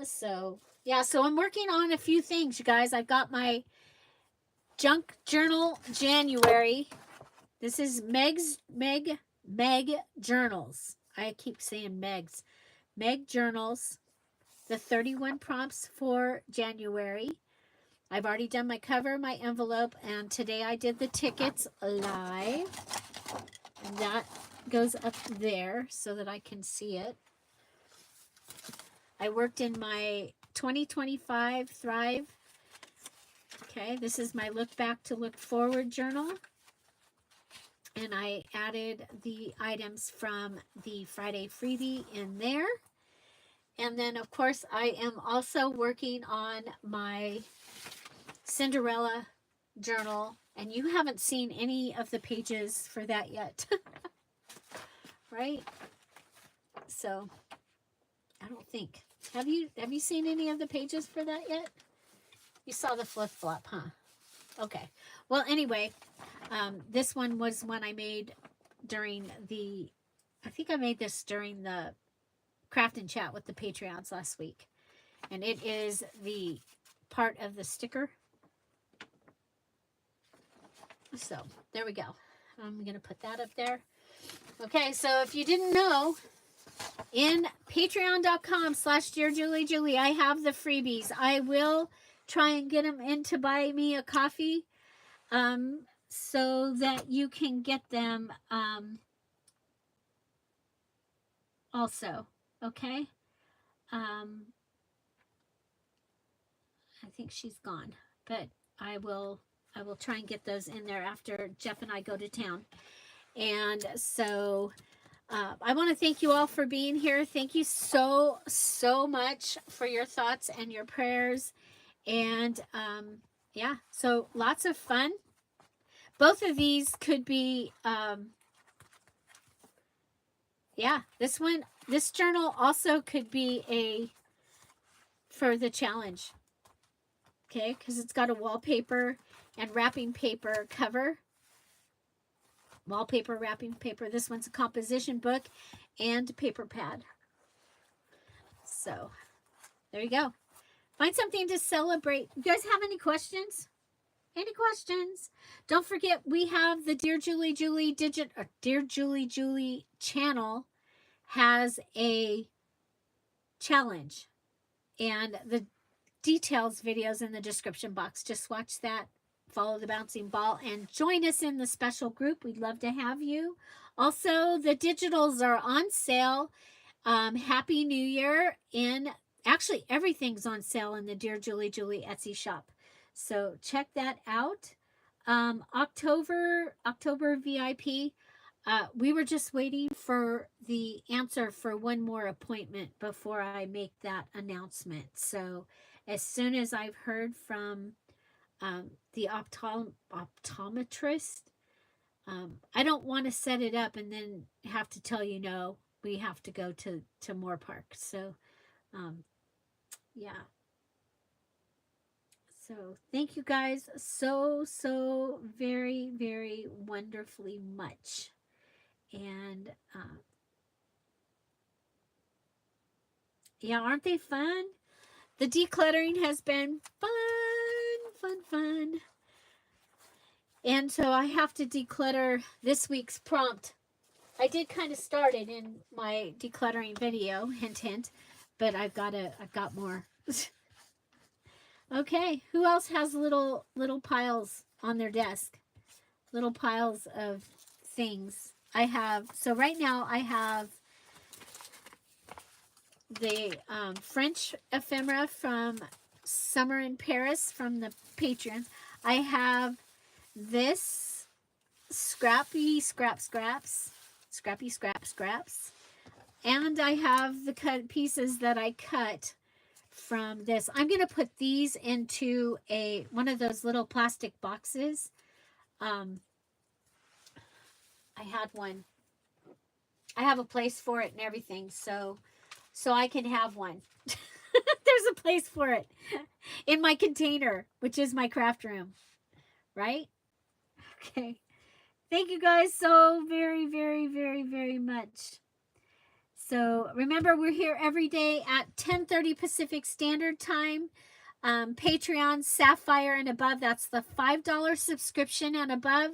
So yeah, so I'm working on a few things, you guys. I've got my junk journal January. This is Meg journals. I keep saying Meg journals. The 31 prompts for January. I've already done my cover, my envelope, and today I did the tickets live. And that goes up there so that I can see it. I worked in my 2025 Thrive. Okay, this is my look back to look forward journal. And I added the items from the Friday Freebie in there. And then, of course, I am also working on my Cinderella journal. And you haven't seen any of the pages for that yet. Right? So, I don't think. Have you seen any of the pages for that yet? You saw the flip-flop, huh? Okay. Well, anyway, this one was one I made during the, I think I made this during the Craft and Chat with the Patreons last week. And it is the part of the sticker. So, there we go. I'm going to put that up there. Okay, so if you didn't know, in patreon.com/dearJulieJulie, I have the freebies. I will try and get them in to buy me a coffee, so that you can get them also. Okay. I think she's gone, but I will try and get those in there after Jeff and I go to town. And so I want to thank you all for being here. Thank you so much for your thoughts and your prayers. And yeah, so lots of fun. Both of these could be, yeah, this journal also could be for the challenge. Okay, because it's got a wallpaper and wrapping paper cover. Wallpaper, wrapping paper. This one's a composition book and paper pad. So, there you go. Find something to celebrate. You guys have any questions? Any questions? Don't forget, we have the Dear Julie Julie Dear Julie Julie channel has a challenge, and the details videos in the description box. Just watch that, follow the bouncing ball, and join us in the special group. We'd love to have you. Also, the digitals are on sale. Happy New Year. Actually, everything's on sale in the Dear Julie Julie Etsy shop. So check that out. October VIP. we were just waiting for the answer for one more appointment before I make that announcement. So as soon as I've heard from the optometrist, I don't want to set it up and then have to tell you, no, we have to go to Moore Park. So, yeah. So thank you guys so very, very wonderfully much. And yeah, aren't they fun? The decluttering has been fun. And so I have to declutter this week's prompt. I did kind of start it in my decluttering video, hint, but I've got more. Okay, who else has little piles on their desk? Little piles of things. I have, so right now I have the French ephemera from Summer in Paris from the Patreons. I have this Scrappy Scraps. And I have the cut pieces that I cut from this. I'm going to put these into one of those little plastic boxes. I had one. I have a place for it and everything, so I can have one. There's a place for it in my container, which is my craft room, right? Okay. Thank you guys so very, very, very, very much. So remember, we're here every day at 10:30 Pacific Standard Time. Patreon, Sapphire and above, that's the $5 subscription and above.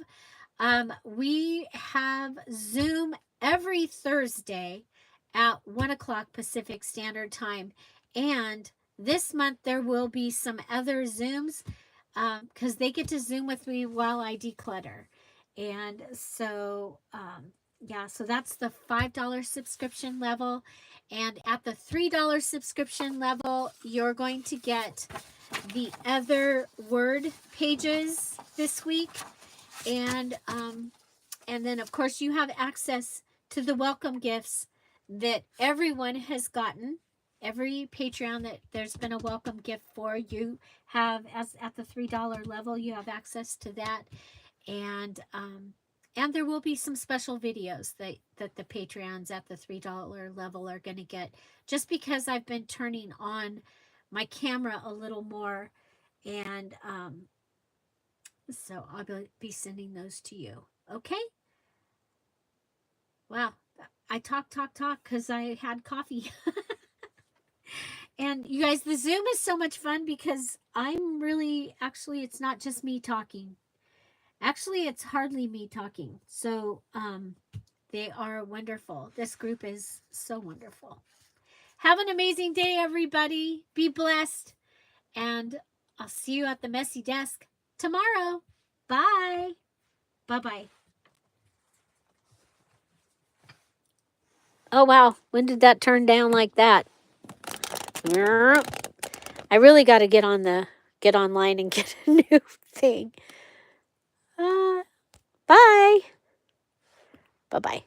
We have Zoom every Thursday at 1 o'clock Pacific Standard Time. And this month there will be some other Zooms because they get to Zoom with me while I declutter. And so, yeah, so that's the $5 subscription level. And at the $3 subscription level, you're going to get the other word pages this week. And then, of course, you have access to the welcome gifts that everyone has gotten. Every Patreon that there's been a welcome gift for, you have, as at the $3 level, you have access to that. And there will be some special videos that the Patreons at the $3 level are going to get, just because I've been turning on my camera a little more. And so I'll be sending those to you. Okay? Wow. I talk because I had coffee. And you guys, the Zoom is so much fun because I'm really, actually, it's not just me talking. Actually, it's hardly me talking. So they are wonderful. This group is so wonderful. Have an amazing day, everybody. Be blessed. And I'll see you at the messy desk tomorrow. Bye. Bye-bye. Oh, wow. When did that turn down like that? I really got to get online and get a new thing. Bye. Bye-bye.